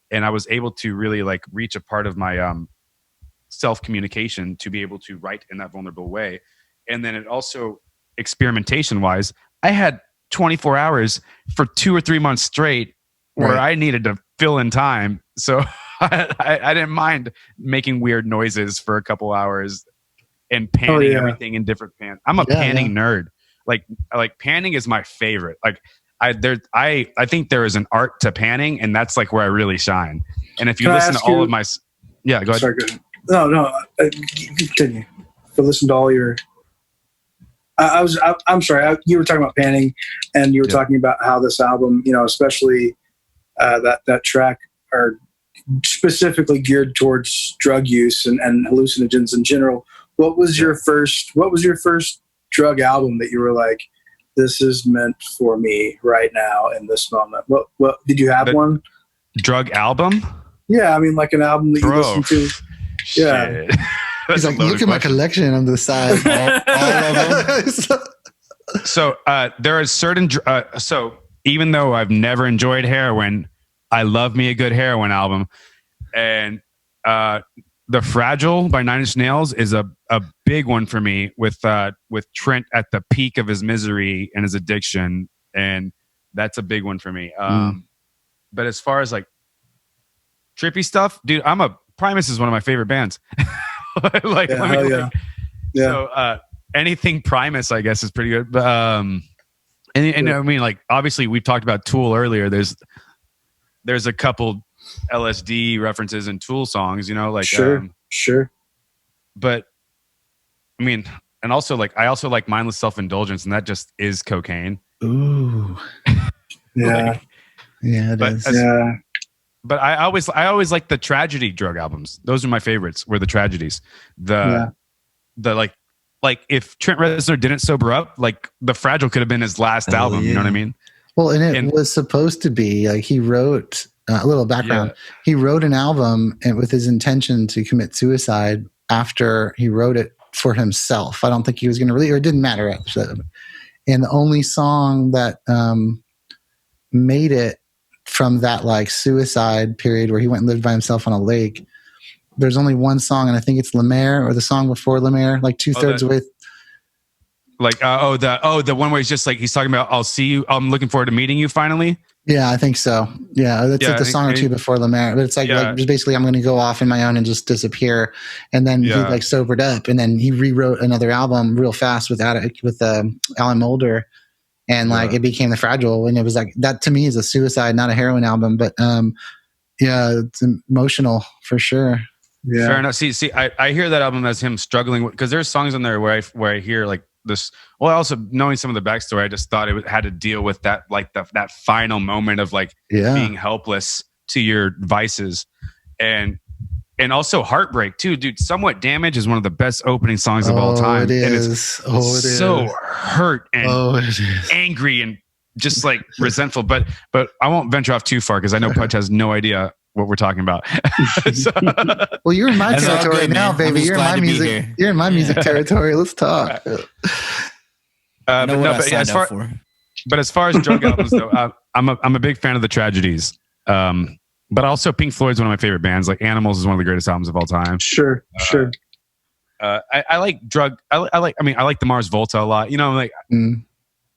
and I was able to really like reach a part of my self-communication to be able to write in that vulnerable way. And then it also, experimentation wise, I had 24 hours for 2 or 3 months straight where I needed to fill in time, so I didn't mind making weird noises for a couple hours and panning everything in different pans. I'm a panning nerd. Like panning is my favorite. Like I think there is an art to panning, and that's like where I really shine. And if you listen to all of my, go ahead. Sorry, go ahead. No, continue. But listen to all your. I'm sorry. You were talking about panning, and you were talking about how this album, you know, especially that track, are specifically geared towards drug use and hallucinogens in general. What was your first drug album that you were like, this is meant for me right now in this moment? What did you have one? Drug album? Yeah, I mean like an album that you listen to. Yeah. He's like, look at my collection on the side. all of them. So there are certain so even though I've never enjoyed heroin, I love me a good heroin album. And The Fragile by 9 Inch Nails is a big one for me, with Trent at the peak of his misery and his addiction. And that's a big one for me. But as far as like trippy stuff, dude, Primus is one of my favorite bands. So anything Primus, I guess, is pretty good. But and I mean, like, obviously we've talked about Tool earlier. There's a couple LSD references in Tool songs, you know, like sure. But I mean, and also like I also like mindless self-indulgence, and that just is cocaine. Ooh, yeah, it is. But I always like the tragedy drug albums. Those are my favorites. Were the tragedies, the like if Trent Reznor didn't sober up, like The Fragile could have been his last album. You know what I mean? Well, and it was supposed to be like he wrote a little background. Yeah. He wrote an album with his intention to commit suicide after he wrote it for himself. I don't think he was going to release, or it didn't matter. Actually. And the only song that made it from that like suicide period where he went and lived by himself on a lake, there's only one song, and I think it's La Mer, or the song before La Mer, like 2/3 away. Like the one where he's just like, he's talking about, I'll see you, I'm looking forward to meeting you finally. Yeah, I think so. Yeah, that's like the song or two before La Mer. But it's like just basically, I'm going to go off in my own and just disappear. And then he like sobered up, and then he rewrote another album real fast with Alan Moulder, and like it became The Fragile. And it was like, that to me is a suicide, not a heroin album. But it's emotional for sure. Yeah, fair enough. See, I hear that album as him struggling, because there's songs on there where I hear like this. Well, also knowing some of the backstory, I just thought it had to deal with that, like that final moment of like being helpless to your vices. And And also Heartbreak too, dude. Somewhat Damage is one of the best opening songs of all time. It And is. it's so hurt and angry and just like resentful. But I won't venture off too far because I know Pudge has no idea what we're talking about. So, well, you're in my That's all territory good, now, man. baby. I'm just You're in glad my to be music. here. You're in my music territory. Let's talk. But as far as drug albums, though, I'm a big fan of the Tragedies. But also Pink Floyd's one of my favorite bands. Like Animals is one of the greatest albums of all time. Sure. I like I like the Mars Volta a lot. You know, like.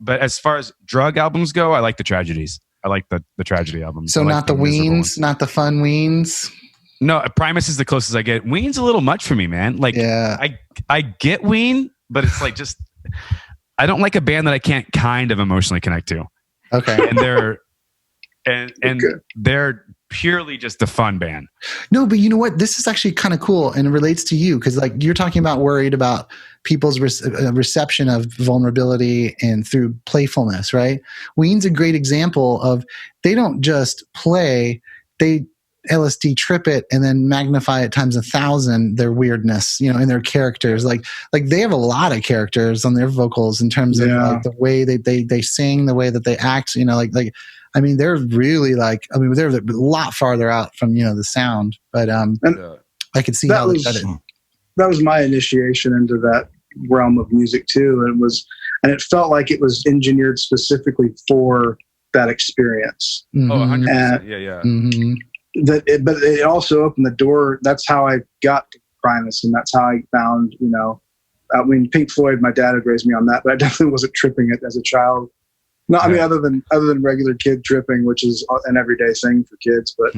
But as far as drug albums go, I like the Tragedies. I like the Tragedy albums. So like not the Weens, not the fun Weens. No, Primus is the closest I get. Ween's a little much for me, man. Like, I get Ween, but it's like just I don't like a band that I can't kind of emotionally connect to. Okay, and they're purely just a fun band. No, but you know what? This is actually kind of cool, and it relates to you because, like, you're talking about worried about people's reception of vulnerability and through playfulness, right? Ween's a great example of they don't just play; they LSD trip it and then magnify it times 1,000 their weirdness, you know, in their characters. Like they have a lot of characters on their vocals in terms of like the way they sing, the way that they act. You know, like. I mean, they're really they're a lot farther out from, you know, the sound, but I could see how they cut it. That was my initiation into that realm of music too. And it felt like it was engineered specifically for that experience. Mm-hmm. Oh, 100%. Yeah. Mm-hmm. But it also opened the door. That's how I got to Primus, and that's how I found, you know, I mean, Pink Floyd, my dad had raised me on that, but I definitely wasn't tripping it as a child. No, I mean, other than regular kid tripping, which is an everyday thing for kids, but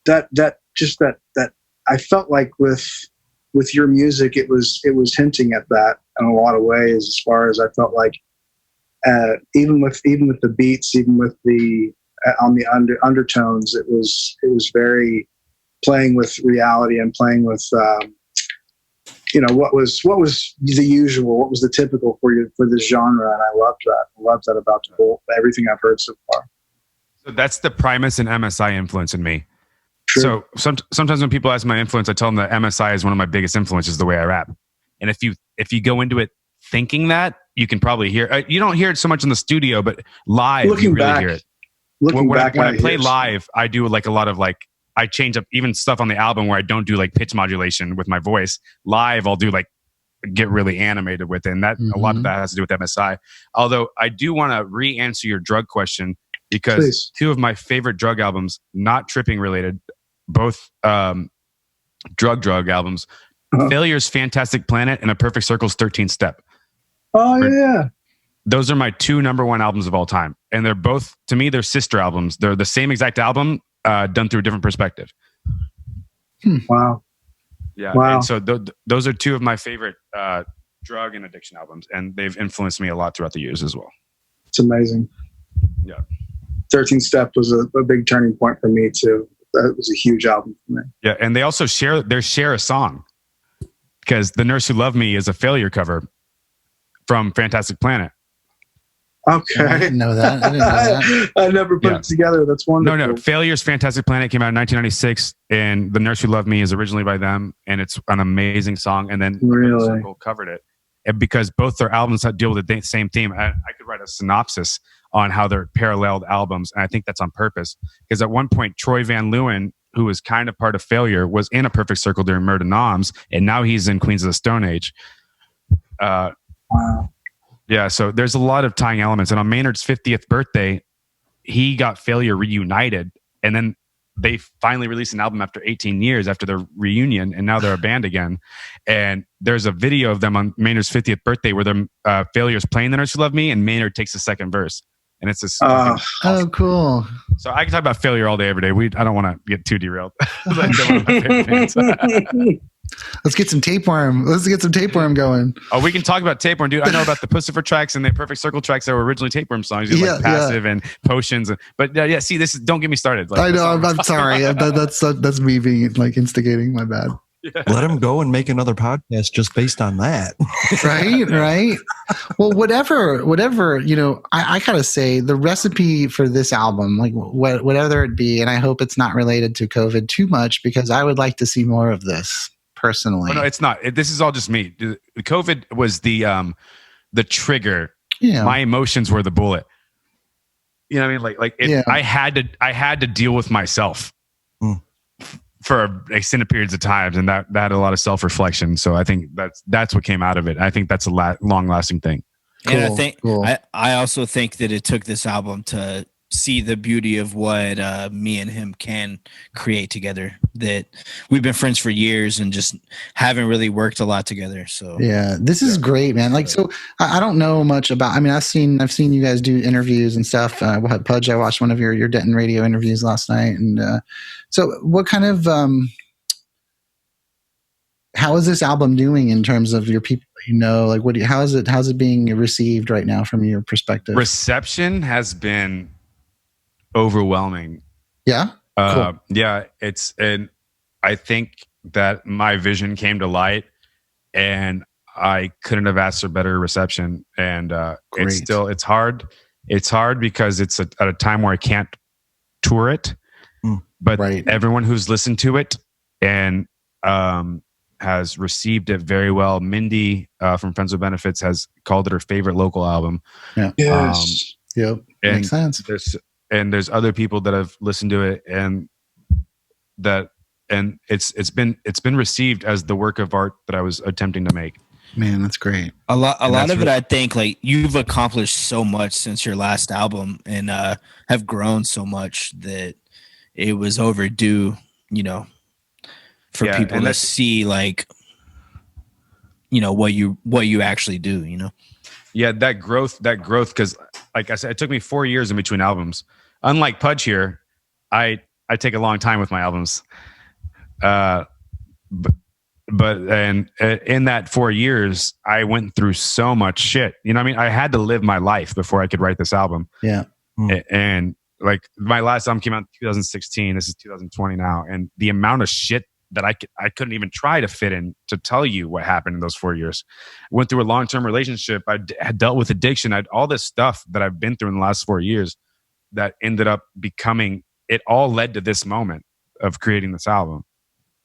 that I felt like with your music, it was hinting at that in a lot of ways. As far as I felt like, even with the beats, even with the on the undertones, it was very playing with reality and playing with. You know, what was the usual, what was the typical for this genre, and I loved that. I loved that about everything I've heard so far. So that's the Primus and MSI influence in me. True. So sometimes when people ask my influence, I tell them that MSI is one of my biggest influences, the way I rap. And if you go into it thinking that, you can probably hear. You don't hear it so much in the studio, but live, you really hear it. When I play live, I do like a lot of like. I change up even stuff on the album where I don't do like pitch modulation with my voice. Live, I'll do like get really animated with it. And that a lot of that has to do with MSI. Although I do want to re-answer your drug question because two of my favorite drug albums, not tripping related, both drug albums, Failure's Fantastic Planet and A Perfect Circle's 13th Step. Oh, yeah. Those are my two #1 albums of all time. And they're both, to me, they're sister albums. They're the same exact album, done through a different perspective. Wow. Yeah. Wow. And so those are two of my favorite drug and addiction albums, and they've influenced me a lot throughout the years as well. It's amazing. Yeah. 13th Step was a big turning point for me too. That was a huge album for me. Yeah, and they also share a song because The Nurse Who Loved Me is a Failure cover from Fantastic Planet. Okay. I didn't know that. I never put it together. That's wonderful. No. Failure's Fantastic Planet came out in 1996, and The Nurse Who Loved Me is originally by them, and it's an amazing song. And then really? Circle covered it. And because both their albums deal with the same theme, I could write a synopsis on how they're paralleled albums, and I think that's on purpose. Because at one point, Troy Van Leeuwen, who was kind of part of Failure, was in A Perfect Circle during Murder Noms, and now he's in Queens of the Stone Age. Wow. Yeah, so there's a lot of tying elements. And on Maynard's 50th birthday, he got Failure reunited. And then they finally released an album after 18 years after their reunion. And now they're a band again. And there's a video of them on Maynard's 50th birthday where their Failure's playing The Nurse Who Loved Me and Maynard takes the second verse. And it's this. Oh, cool. So I can talk about Failure all day, every day. I don't want to get too derailed. Let's get some tapeworm. Let's get some tapeworm going. Oh, we can talk about tapeworm, dude. I know about the Pussifer tracks and the Perfect Circle tracks that were originally tapeworm songs. Like Passive and Potions. But see, don't get me started. I know. I'm sorry. That's me being like instigating. My bad. Yeah. Let him go and make another podcast just based on that. Right. Well, whatever, you know, I gotta say the recipe for this album, like whatever it be, and I hope it's not related to COVID too much because I would like to see more of this personally. Oh, no, it's not. This is all just me. COVID was the trigger. Yeah. My emotions were the bullet. You know what I mean? Yeah. I had to deal with myself for extended periods of times, and that had a lot of self-reflection. So I think that's what came out of it. I think that's a long-lasting thing. And I think I also think that it took this album to see the beauty of what me and him can create together. That we've been friends for years and just haven't really worked a lot together. So yeah, this is great, man. Like, so I don't know much about. I mean, I've seen you guys do interviews and stuff. Pudge, I watched one of your Denton radio interviews last night, and so what kind of how is this album doing in terms of your people? You know, like how's it being received right now from your perspective? Reception has been overwhelming. Yeah. Cool. Yeah. And I think that my vision came to light, and I couldn't have asked for better reception. And it's hard. It's hard because it's at a time where I can't tour it, but everyone who's listened to it and has received it very well. Mindy from Friends with Benefits has called it her favorite local album. Yeah. Yes. Yep. Makes sense. There's other people that have listened to it, and it's been received as the work of art that I was attempting to make. Man, that's great. A lot of it, I think, like you've accomplished so much since your last album, and have grown so much that it was overdue, you know, for people to see, like, you know, what you actually do, you know. Yeah, that growth, because like I said, it took me 4 years in between albums. Unlike Pudge here, I take a long time with my albums. But in that 4 years, I went through so much shit. You know what I mean? I had to live my life before I could write this album. Yeah. And like my last album came out in 2016. This is 2020 now. And the amount of shit that I couldn't even try to fit in to tell you what happened in those 4 years. I went through a long-term relationship. I had dealt with addiction. I had all this stuff that I've been through in the last 4 years that ended up becoming, it all led to this moment of creating this album.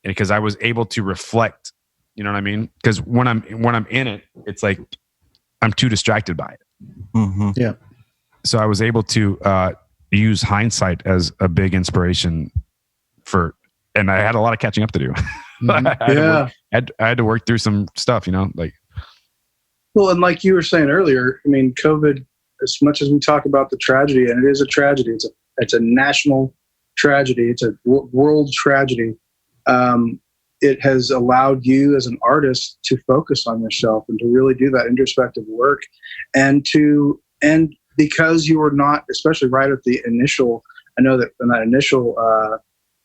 And because I was able to reflect, you know what I mean? Because when I'm in it, it's like I'm too distracted by it. Mm-hmm. Yeah. So I was able to use hindsight as a big inspiration and I had a lot of catching up to do. I had to work through some stuff, you know, like. Well, and like you were saying earlier, I mean, COVID, as much as we talk about the tragedy, and it is a tragedy, it's a national tragedy, it's a world tragedy. It has allowed you as an artist to focus on yourself and to really do that introspective work, and because you were not, especially right at the initial, I know that in that initial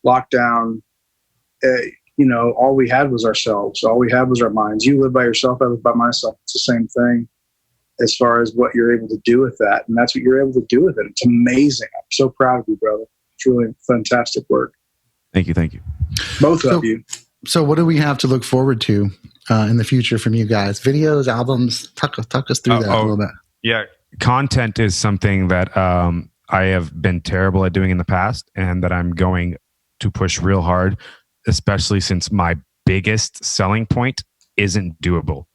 lockdown, you know, all we had was ourselves. All we had was our minds. You live by yourself, I live by myself. It's the same thing as far as what you're able to do with that. And that's what you're able to do with it. It's amazing. I'm so proud of you, brother. It's really fantastic work. Thank you. Both of you. So what do we have to look forward to in the future from you guys? Videos, albums? Talk us through that a little bit. Yeah. Content is something that I have been terrible at doing in the past, and that I'm going to push real hard, especially since my biggest selling point isn't doable.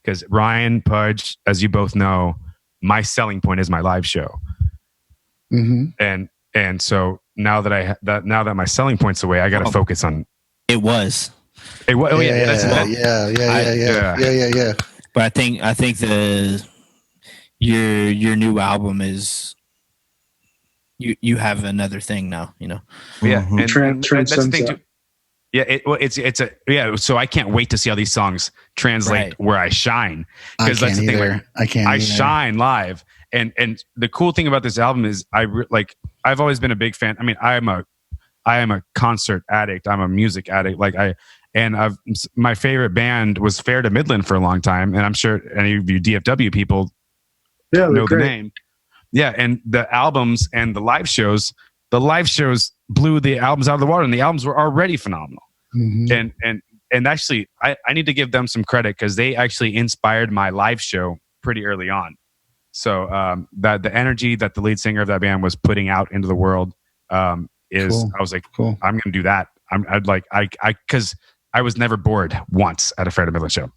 Because Ryan, Pudge, as you both know, my selling point is my live show. Mm-hmm. And so now that my selling point's away, I got to focus on. It was. Yeah. But I think your new album is. You have another thing now, you know. Yeah, mm-hmm. and that's the thing too. Yeah, So I can't wait to see how these songs translate where I shine, because that's the thing. Like, I shine live, and the cool thing about this album is I've always been a big fan. I mean, I am a concert addict. I'm a music addict. My favorite band was Fair to Midland for a long time, and I'm sure any of you DFW people know the name. Yeah, and the albums and the live shows blew the albums out of the water, and the albums were already phenomenal. Mm-hmm. And actually, I need to give them some credit, because they actually inspired my live show pretty early on. So that the energy that the lead singer of that band was putting out into the world is Cool. I was like, Cool. I'm going to do that. Because I was never bored once at a Fred Miller show.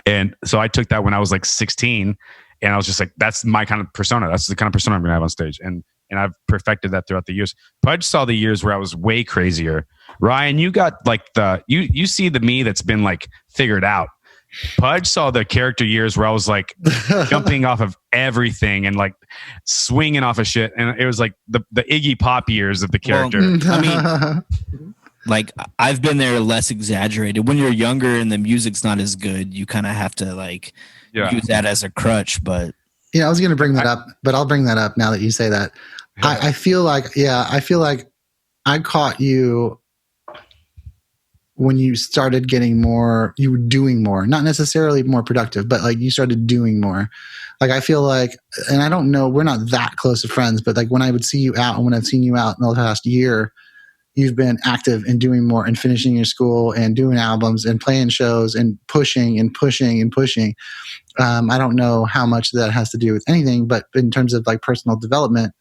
And so I took that when I was like 16, and I was just like, that's my kind of persona. That's the kind of persona I'm going to have on stage. And I've perfected that throughout the years. Pudge saw the years where I was way crazier. Ryan, you got like you see the me that's been like figured out. Pudge saw the character years where I was like jumping off of everything and like swinging off of shit. And it was like the Iggy Pop years of the character. Well, I mean, like I've been there less exaggerated. When you're younger and the music's not as good, you kind of have to like use that as a crutch. But yeah, I was going to bring that up, but I'll bring that up now that you say that. I feel like I caught you when you started getting more, you were doing more, not necessarily more productive, but like you started doing more. Like I feel like, and I don't know, we're not that close of friends, but like when I would see you out and when I've seen you out in the past year, you've been active and doing more and finishing your school and doing albums and playing shows and pushing and pushing and pushing. I don't know how much that has to do with anything, but in terms of like personal development,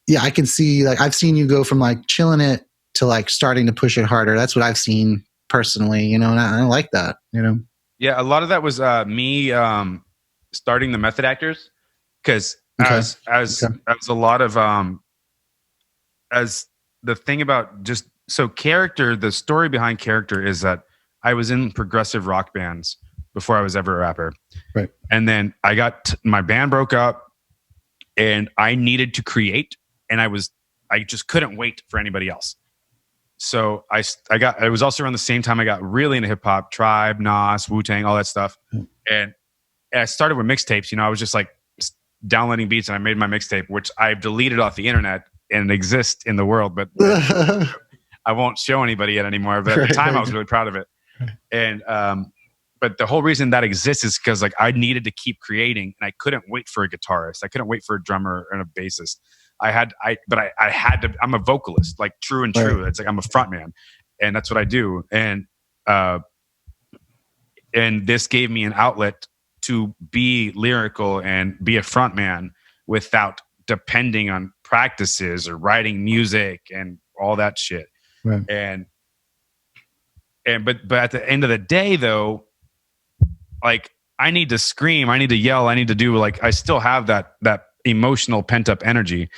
yeah, I can see, like, I've seen you go from like chilling it to like starting to push it harder. That's what I've seen personally, you know, and I like that, you know? Yeah. A lot of that was me starting the Method Actors. Cause as a lot of, as the thing about just, so character, the story behind character is that I was in progressive rock bands before I was ever a rapper. Right. And then my band broke up and I needed to create. And I just couldn't wait for anybody else. So it was also around the same time I got really into hip hop, Tribe, Nas, Wu-Tang, all that stuff. And I started with mixtapes. You know, I was just like downloading beats and I made my mixtape, which I've deleted off the internet and it exists in the world, but I won't show anybody it anymore. But at the time I was really proud of it. And, but the whole reason that exists is because like I needed to keep creating and I couldn't wait for a guitarist. I couldn't wait for a drummer and a bassist. I had to, I'm a vocalist, like true and true. It's like, I'm a front man and that's what I do. And this gave me an outlet to be lyrical and be a front man without depending on practices or writing music and all that shit. Right. But at the end of the day though, like I need to scream, I need to yell, I need to do like, I still have that emotional pent up energy.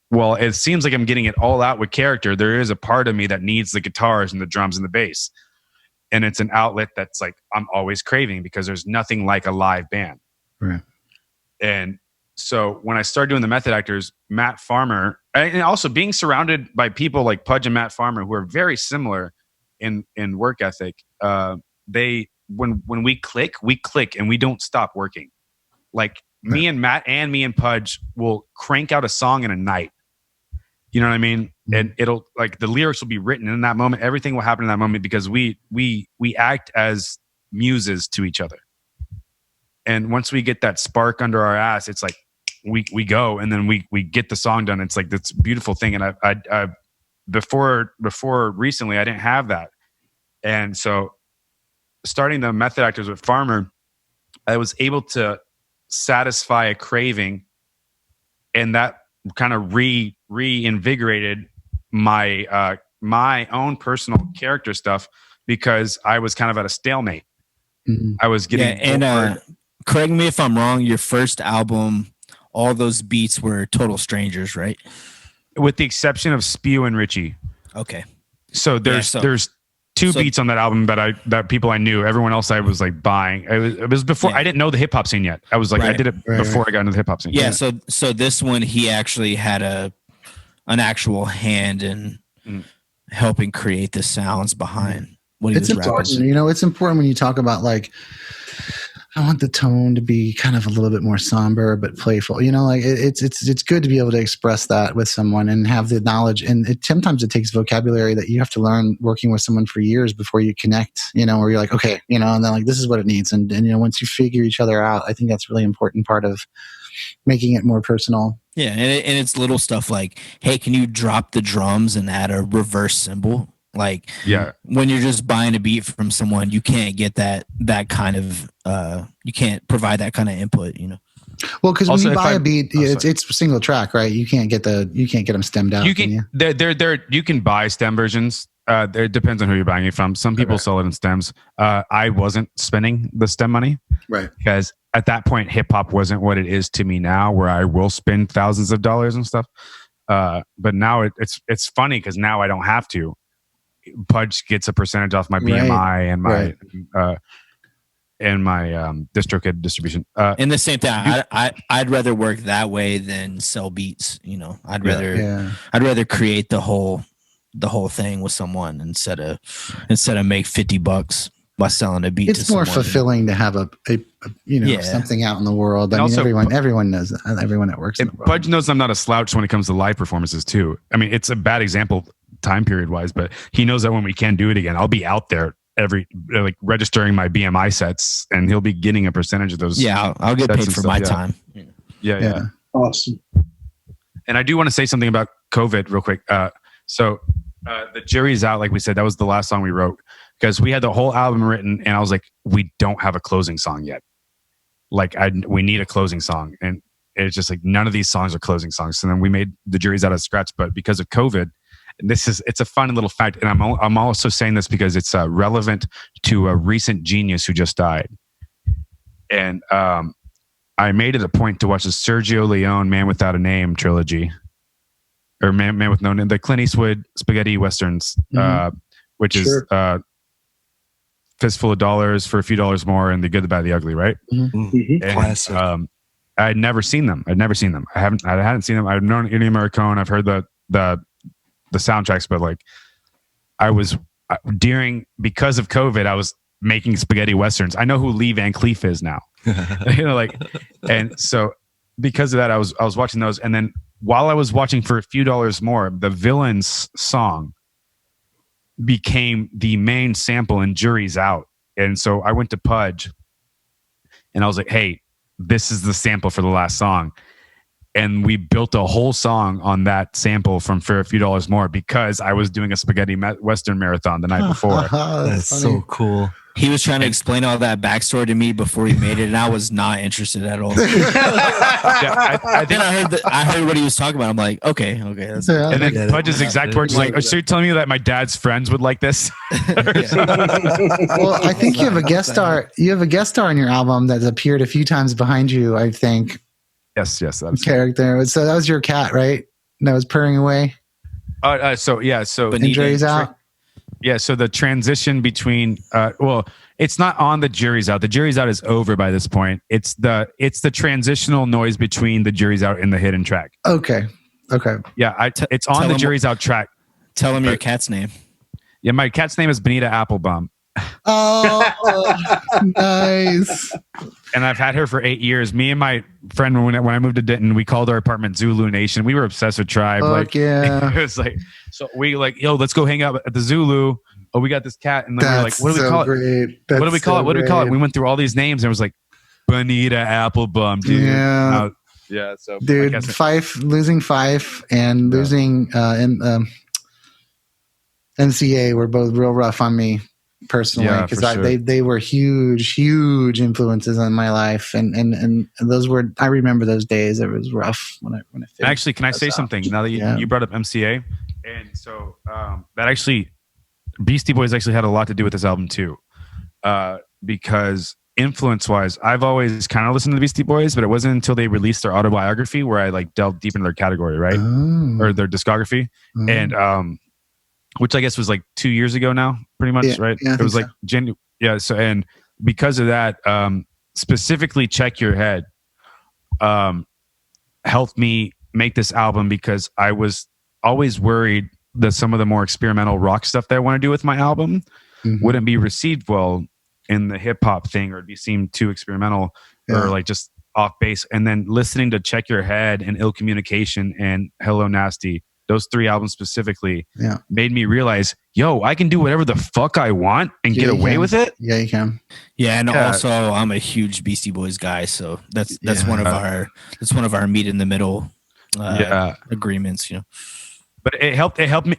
Well, it seems like I'm getting it all out with character. There is a part of me that needs the guitars and the drums and the bass. And it's an outlet that's like, I'm always craving because there's nothing like a live band. Right. And so when I started doing the Method Actors, Matt Farmer, and also being surrounded by people like Pudge and Matt Farmer, who are very similar in work ethic, when we click and we don't stop working. Like me and Matt and me and Pudge will crank out a song in a night. You know what I mean? And it'll like the lyrics will be written in that moment. Everything will happen in that moment because we act as muses to each other. And once we get that spark under our ass, it's like we go and then we get the song done. It's like this beautiful thing. And I before recently I didn't have that. And so starting the Method Actors with Farmer, I was able to satisfy a craving, and that kind of reinvigorated my my own personal character stuff because I was kind of at a stalemate. Mm-hmm. I was getting and correct me if I'm wrong, your first album, all those beats were total strangers, right? With the exception of Spew and Richie. Okay. So there's two beats on that album that people I knew. Everyone else I was like buying. It was before I didn't know the hip hop scene yet. I was like I did it before I got into the hip hop scene. Yeah. So this one he actually had an actual hand in helping create the sounds behind what he was rapping. You know, it's important when you talk about like, I want the tone to be kind of a little bit more somber but playful. You know, like it's good to be able to express that with someone and have the knowledge. And sometimes it takes vocabulary that you have to learn working with someone for years before you connect. You know, where you're like, okay, you know, and then like this is what it needs. And you know, once you figure each other out, I think that's a really important part of making it more personal. Yeah, and it's little stuff like, hey, can you drop the drums and add a reverse cymbal? Like, Yeah. when you're just buying a beat from someone, you can't get that kind of you can't provide that kind of input, you know. Well, because when Also, you if buy I- a beat, oh, it's single track, right? You can't get them stemmed out. You can you can buy stem versions. It depends on who you're buying it from. Some people sell it in stems. I wasn't spending the stem money, Right? because at that point, hip hop wasn't what it is to me now, where I will spend thousands of dollars and stuff. But now it's funny because now I don't have to. Pudge gets a percentage off my BMI and my DistroKid distribution. And the same thing, I'd rather work that way than sell beats. You know, I'd rather create the whole thing with someone instead of make $50 by selling a beat. It's more fulfilling to have a something out in the world. I mean, also, everyone knows that. Everyone that works in the world. Pudge knows I'm not a slouch when it comes to live performances too. I mean, it's a bad example time period wise, but he knows that when we can do it again, I'll be out there registering my BMI sets, and he'll be getting a percentage of those. Yeah, I'll get paid for my time. Yeah. Awesome. And I do want to say something about COVID real quick. So the jury's out, like we said, that was the last song we wrote, because we had the whole album written, and I was like, we don't have a closing song yet. Like, we need a closing song, and it's just like none of these songs are closing songs. So then we made the jury's out of scratch, but because of COVID, it's a fun little fact, and I'm also saying this because it's relevant to a recent genius who just died. And I made it a point to watch the Sergio Leone Man Without a Name trilogy, or Man with No Name, the Clint Eastwood spaghetti westerns, which is Fistful of Dollars, For a Few Dollars More, and The Good, the Bad, the Ugly, right? And, Classic. I'd never seen them. I hadn't seen them. I've known Ennio Morricone. I've heard the soundtracks, but like, I was because of COVID, I was making spaghetti westerns. I know who Lee Van Cleef is now, and so because of that, I was watching those, and then while I was watching For a Few Dollars More, the villain's song became the main sample in Jury's Out, and so I went to Pudge, and I was like, "Hey, this is the sample for the last song." And we built a whole song on that sample from For a Few Dollars More, because I was doing a spaghetti western marathon the night before. That's so cool. He was trying to explain all that backstory to me before he made it, and I was not interested at all. I heard what he was talking about. I'm like, okay. That's and then Pudge's exact words like, "So you're telling me that my dad's friends would like this?" Well, I think you have a guest star. You have a guest star on your album that's appeared a few times behind you, I think. Yes, that's character. So that was your cat, right? That was purring away. So Jury's Out. Yeah, so the transition between it's not on the Jury's Out. The Jury's Out is over by this point. It's the transitional noise between the Jury's Out and the hidden track. Okay. Yeah, it's on the Jury's Out track. Tell him your cat's name. Yeah, my cat's name is Benita Applebum. Oh, nice. And I've had her for 8 years. Me and my friend, when I moved to Denton, we called our apartment Zulu Nation. We were obsessed with Tribe. Yeah. It was like, so we like, yo, let's go hang out at the Zulu. Oh, we got this cat. And then we're like, what do we call it? What do we call it? What do we call it? We went through all these names, and it was like Benita Applebum, dude. Yeah. Yeah. So, dude, losing Phife and losing MCA were both real rough on me personally, because they were huge influences on my life, and those were, I remember those days. It was rough when I actually, can I say something now that you brought up MCA? And so that actually, Beastie Boys actually had a lot to do with this album too, because influence wise, I've always kind of listened to the Beastie Boys, but it wasn't until they released their autobiography where I like delved deep into their category, right? Or their discography. And which I guess was like 2 years ago now, pretty much, right? Yeah, it was like so, and because of that, specifically Check Your Head helped me make this album, because I was always worried that some of the more experimental rock stuff that I want to do with my album wouldn't be received well in the hip hop thing, or it'd be seemed too experimental or like just off base. And then listening to Check Your Head and Ill Communication and Hello Nasty, those 3 albums specifically made me realize, yo, I can do whatever the fuck I want and get away with it. Yeah, you can. Yeah, and also I'm a huge Beastie Boys guy, so that's one of our meet in the middle agreements, you know. But it helped me.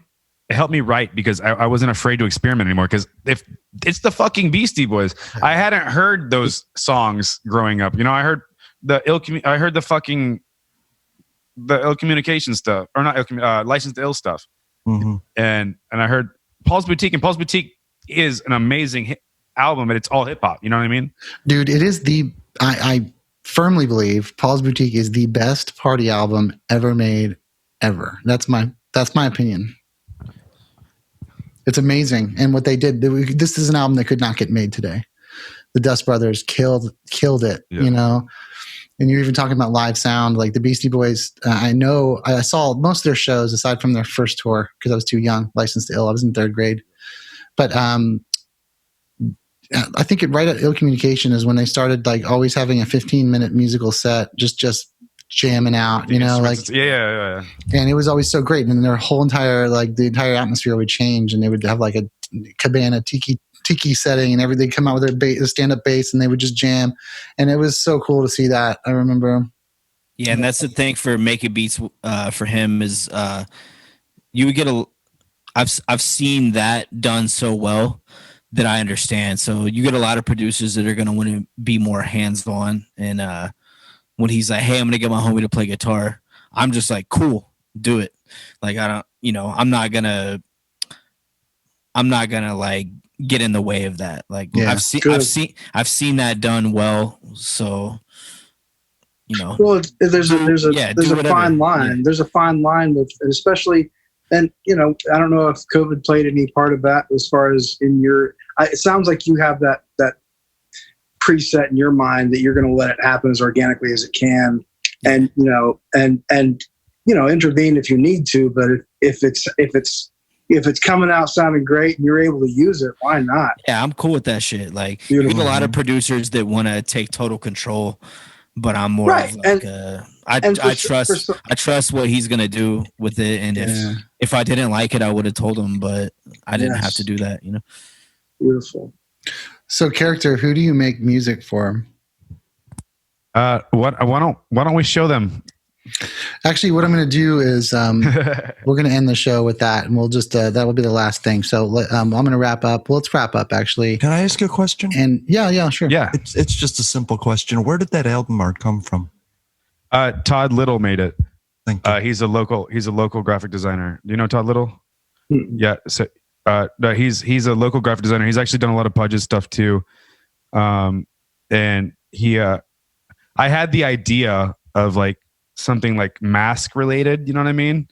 it helped me write because I wasn't afraid to experiment anymore. Because if it's the fucking Beastie Boys, I hadn't heard those songs growing up. You know, I heard the ill communication stuff, or not License to Ill stuff, and I heard Paul's Boutique, and Paul's Boutique is an amazing album, and it's all hip hop. You know what I mean, dude? It is I firmly believe Paul's Boutique is the best party album ever made, ever. That's my opinion. It's amazing, and what they did. This is an album that could not get made today. The Dust Brothers killed it. Yeah. You know, and you're even talking about live sound, like the Beastie Boys. I saw most of their shows aside from their first tour because I was too young. Licensed to Ill, I was in 3rd grade, but I think right at Ill Communication is when they started like always having a 15-minute musical set, just jamming out, you know, like yeah. And it was always so great, and their whole entire the entire atmosphere would change, and they would have like a cabana tiki setting, and everything come out with their stand-up bass, and they would just jam, and it was so cool to see that. I remember. Yeah, and that's the thing for making beats for him is you would get I've seen that done so well that I understand. So you get a lot of producers that are going to want to be more hands-on, and when he's like, hey, I'm going to get my homie to play guitar, I'm just like, cool, do it. Like, I don't, you know, I'm not going to like get in the way of that. Like I've seen that done well. So, you know, well, there's a fine line. Yeah. There's a fine line with, especially, and you know, I don't know if COVID played any part of that as far as in your, it sounds like you have that preset in your mind that you're going to let it happen as organically as it can, and you know, and you know, intervene if you need to. But if it's coming out sounding great and you're able to use it, why not? Yeah, I'm cool with that shit. Like, you get a lot of producers that want to take total control, but I'm more of like I trust what he's gonna do with it, and if I didn't like it, I would have told him, but I didn't have to do that, you know. Beautiful. So, Character, who do you make music for? Why don't we show them? Actually, what I'm going to do is we're going to end the show with that, and we'll just that will be the last thing. So I'm going to wrap up. Well, let's wrap up, actually. Can I ask you a question? And yeah, sure. Yeah, it's just a simple question. Where did that album art come from? Todd Little made it. Thank you. He's a local graphic designer. Do you know Todd Little? Mm-hmm. Yeah. So no, he's a local graphic designer. He's actually done a lot of Pudge's stuff too. And he, I had the idea of like something like mask related, you know what I mean?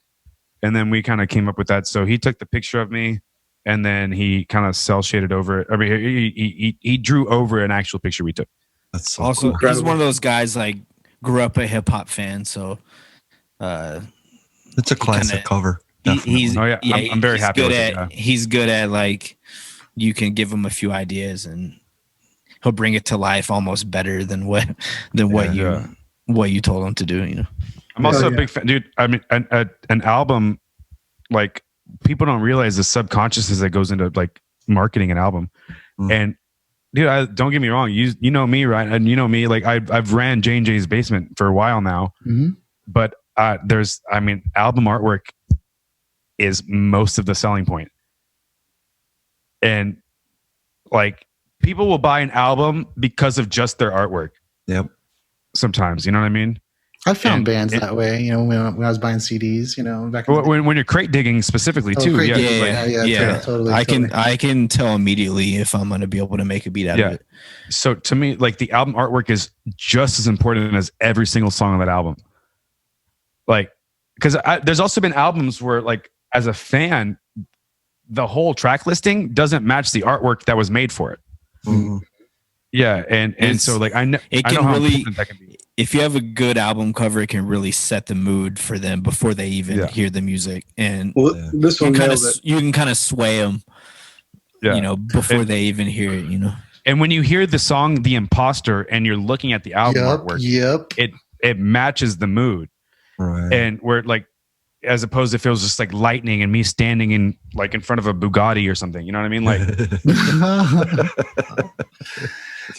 And then we kind of came up with that. So he took the picture of me, and then he kind of cell shaded over it. I mean, he drew over an actual picture we took. That's so also cool. He's one of those guys like grew up a hip hop fan, so it's a classic cover. I'm very happy with it. He's good at like, you can give him a few ideas and he'll bring it to life almost better than what you told him to do, you know. I'm also a big fan, dude. I mean, an album, like, people don't realize the subconsciousness that goes into like marketing an album. And dude, don't get me wrong, you know me, right? And you know me, like I've ran J&J's Basement for a while now, but album artwork is most of the selling point. And like, people will buy an album because of just their artwork. Yep. Sometimes, you know what I mean? I found bands that way, you know, when I was buying CDs, you know, back when you're crate digging specifically too. Totally. I can tell immediately if I'm going to be able to make a beat out of it. So to me, like, the album artwork is just as important as every single song on that album. Like, because there's also been albums where, like, as a fan, the whole track listing doesn't match the artwork that was made for it. Mm-hmm. Yeah, and so like I know how important that can be. If you have a good album cover, it can really set the mood for them before they even hear the music, and this one you can kind of sway them, you know, before they even hear it, you know. And when you hear the song "The Imposter" and you're looking at the album artwork, it matches the mood, right? And where, like, as opposed to, if it was just like lightning and me standing in front of a Bugatti or something, you know what I mean? Like,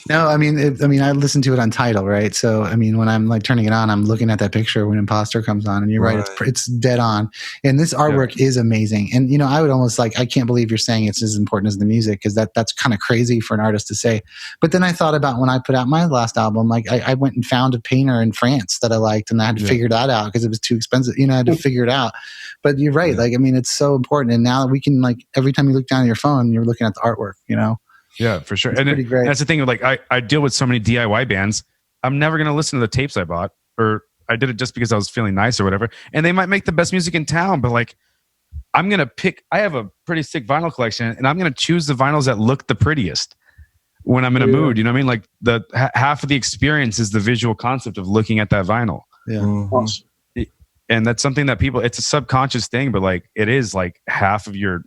No, I mean, I listened to it on Tidal, right? So, I mean, when I'm like turning it on, I'm looking at that picture when Imposter comes on, and you're right, it's dead on. And this artwork is amazing. And you know, I would almost like, I can't believe you're saying it's as important as the music, because that's kind of crazy for an artist to say. But then I thought about when I put out my last album, like I went and found a painter in France that I liked, and I had to figure that out because it was too expensive. You know, I had to figure it out. But you're right. Like, I mean, it's so important. And now that we can, like, every time you look down at your phone, you're looking at the artwork. You know. Yeah, for sure. And that's the thing. Like, I deal with so many DIY bands. I'm never going to listen to the tapes I bought, or I did it just because I was feeling nice or whatever. And they might make the best music in town, but like, I'm going to pick, I have a pretty sick vinyl collection, and I'm going to choose the vinyls that look the prettiest when I'm in a mood. You know what I mean? Like, the half of the experience is the visual concept of looking at that vinyl. Yeah. Awesome. And that's something that people, it's a subconscious thing, but like, it is like half of your,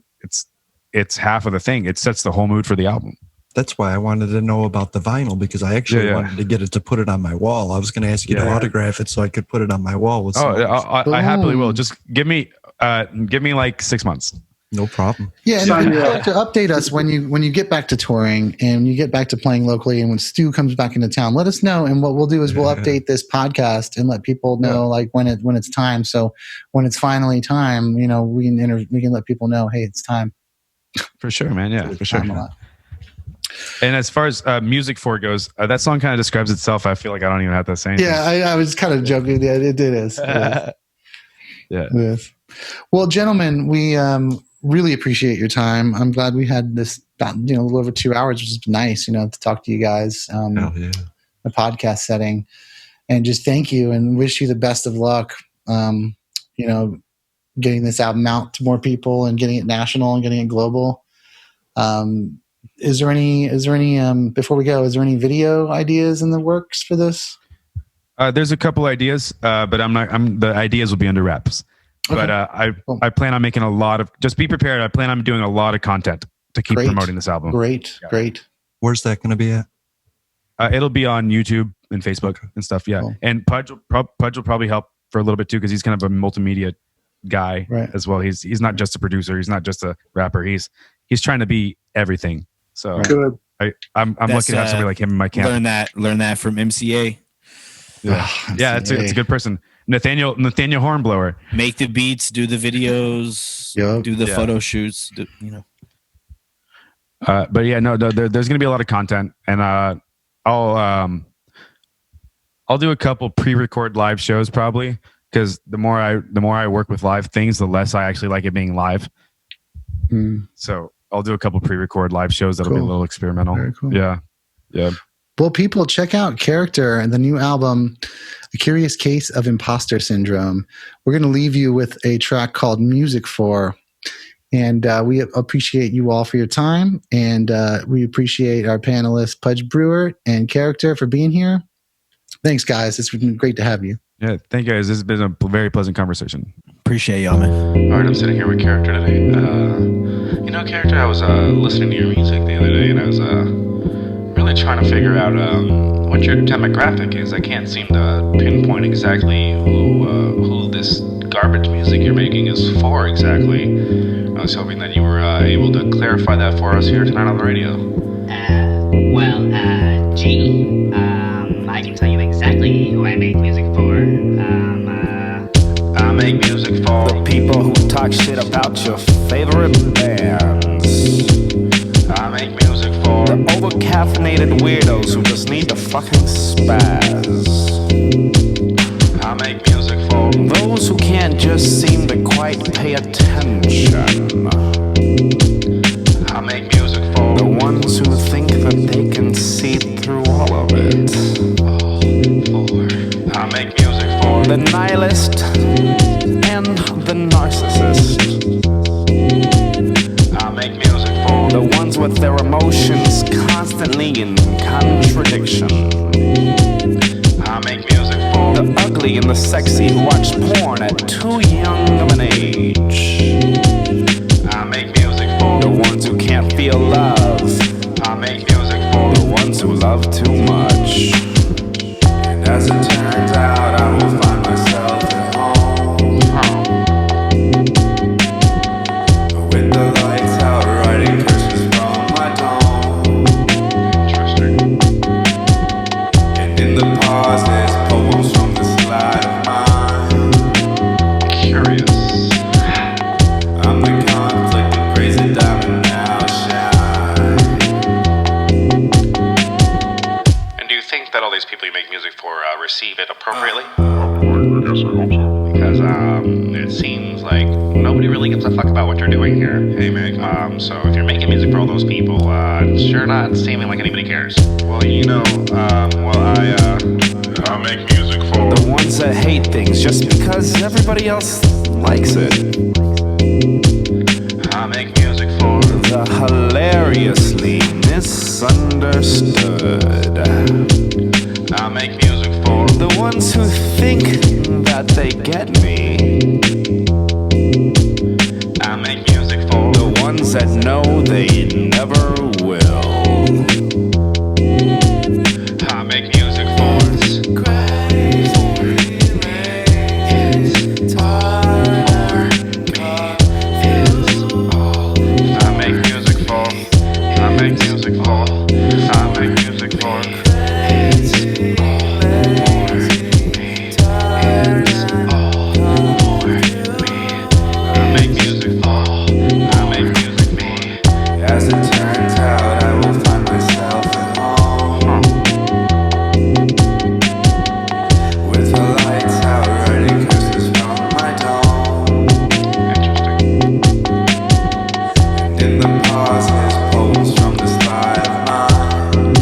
it's half of the thing. It sets the whole mood for the album. That's why I wanted to know about the vinyl, because I actually wanted to get it to put it on my wall. I was going to ask you to autograph it so I could put it on my wall. With I happily will. Just give me like 6 months. No problem. Yeah, and you have to update us when you get back to touring and you get back to playing locally, and when Stu comes back into town, let us know. And what we'll do is we'll update this podcast and let people know like when it's time. So when it's finally time, you know, we can let people know, hey, it's time. For sure, man. Yeah, for sure. And as far as music for goes, that song kind of describes itself. I feel like I don't even have to say anything. Yeah, I was kind of joking. Yeah, it is. Yeah. It is. Well, gentlemen, we really appreciate your time. I'm glad we had this, a little over 2 hours, which is nice, to talk to you guys. The podcast setting, and just thank you and wish you the best of luck. Getting this album out to more people and getting it national and getting it global. Is there any before we go, is there any video ideas in the works for this? There's a couple ideas, but the ideas will be under wraps. Okay. But I plan on making a lot of, just be prepared. I plan on doing a lot of content to keep promoting this album. Great. Where's that going to be at? It'll be on YouTube and Facebook and stuff. Yeah. Cool. And Pudge will probably help for a little bit too, because he's kind of a multimedia guy as well. He's not just a producer. He's not just a rapper. He's trying to be everything. So good. I'm lucky to have somebody like him in my camp. Learn that from MCA. Yeah, it's a good person. Nathaniel Hornblower. Make the beats, do the videos, do the photo shoots. But yeah, no, there's gonna be a lot of content, and I'll do a couple pre-record live shows probably, because the more I work with live things, the less I actually like it being live. So I'll do a couple pre-record live shows that'll be a little experimental. Very cool. Yeah. Well, people, check out Character and the new album, A Curious Case of Imposter Syndrome. We're going to leave you with a track called Music For. And we appreciate you all for your time. And we appreciate our panelists, Pudge Brewer and Character, for being here. Thanks, guys. It's been great to have you. Yeah, thank you, guys. This has been a very pleasant conversation. Appreciate y'all, man. All right, I'm sitting here with Character today. Character, I was listening to your music the other day, and I was really trying to figure out what your demographic is. I can't seem to pinpoint exactly who this garbage music you're making is for exactly. I was hoping that you were able to clarify that for us here tonight on the radio. I can tell you exactly who I make music for. I make music for the people who talk shit about your favorite bands. I make music for the over-caffeinated weirdos who just need to fucking spaz. I make music for those who can't just seem to quite pay attention. I make music for the ones who think that they can see through all of it. I make music for the nihilist and the narcissist. I make music for the ones with their emotions constantly in contradiction. I make music for the ugly and the sexy who watch porn at too young of an age. I make music for the ones who can't feel love. I make music for the ones who love too much. And as it turns out, I will find myself at home. With the lights out, writing curses from my dome. Interesting. in the pauses, poems from the slide of mine. Curious. I'm the conflict, the crazy diamond now shine. And do you think that all these people you make music for receive it appropriately? I guess I hope so. Because it seems like nobody really gives a fuck about what you're doing here. Hey, man. So if you're making music for all those people, it's sure not seeming like anybody cares. Well, I make music for The ones that hate things just because everybody else likes it. I make music for The hilariously misunderstood. I make music for The ones who think that they get me. I make music for The ones that know they never will. I make music for I make music for I make music for I make music for As it turns out, I will find myself at home with the lights out, writing curses from my dome. And in the pauses, poems from the slide of mine.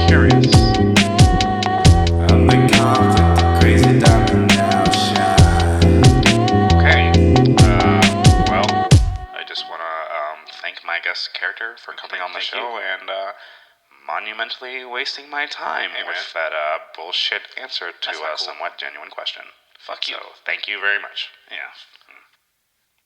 Curious. I'm the conflict, the crazy diamond now shine. Okay. Well, I just want to thank my guest character for coming on the show and monumentally wasting my time with that bullshit answer to a somewhat genuine question. Fuck you. So, thank you very much. Yeah.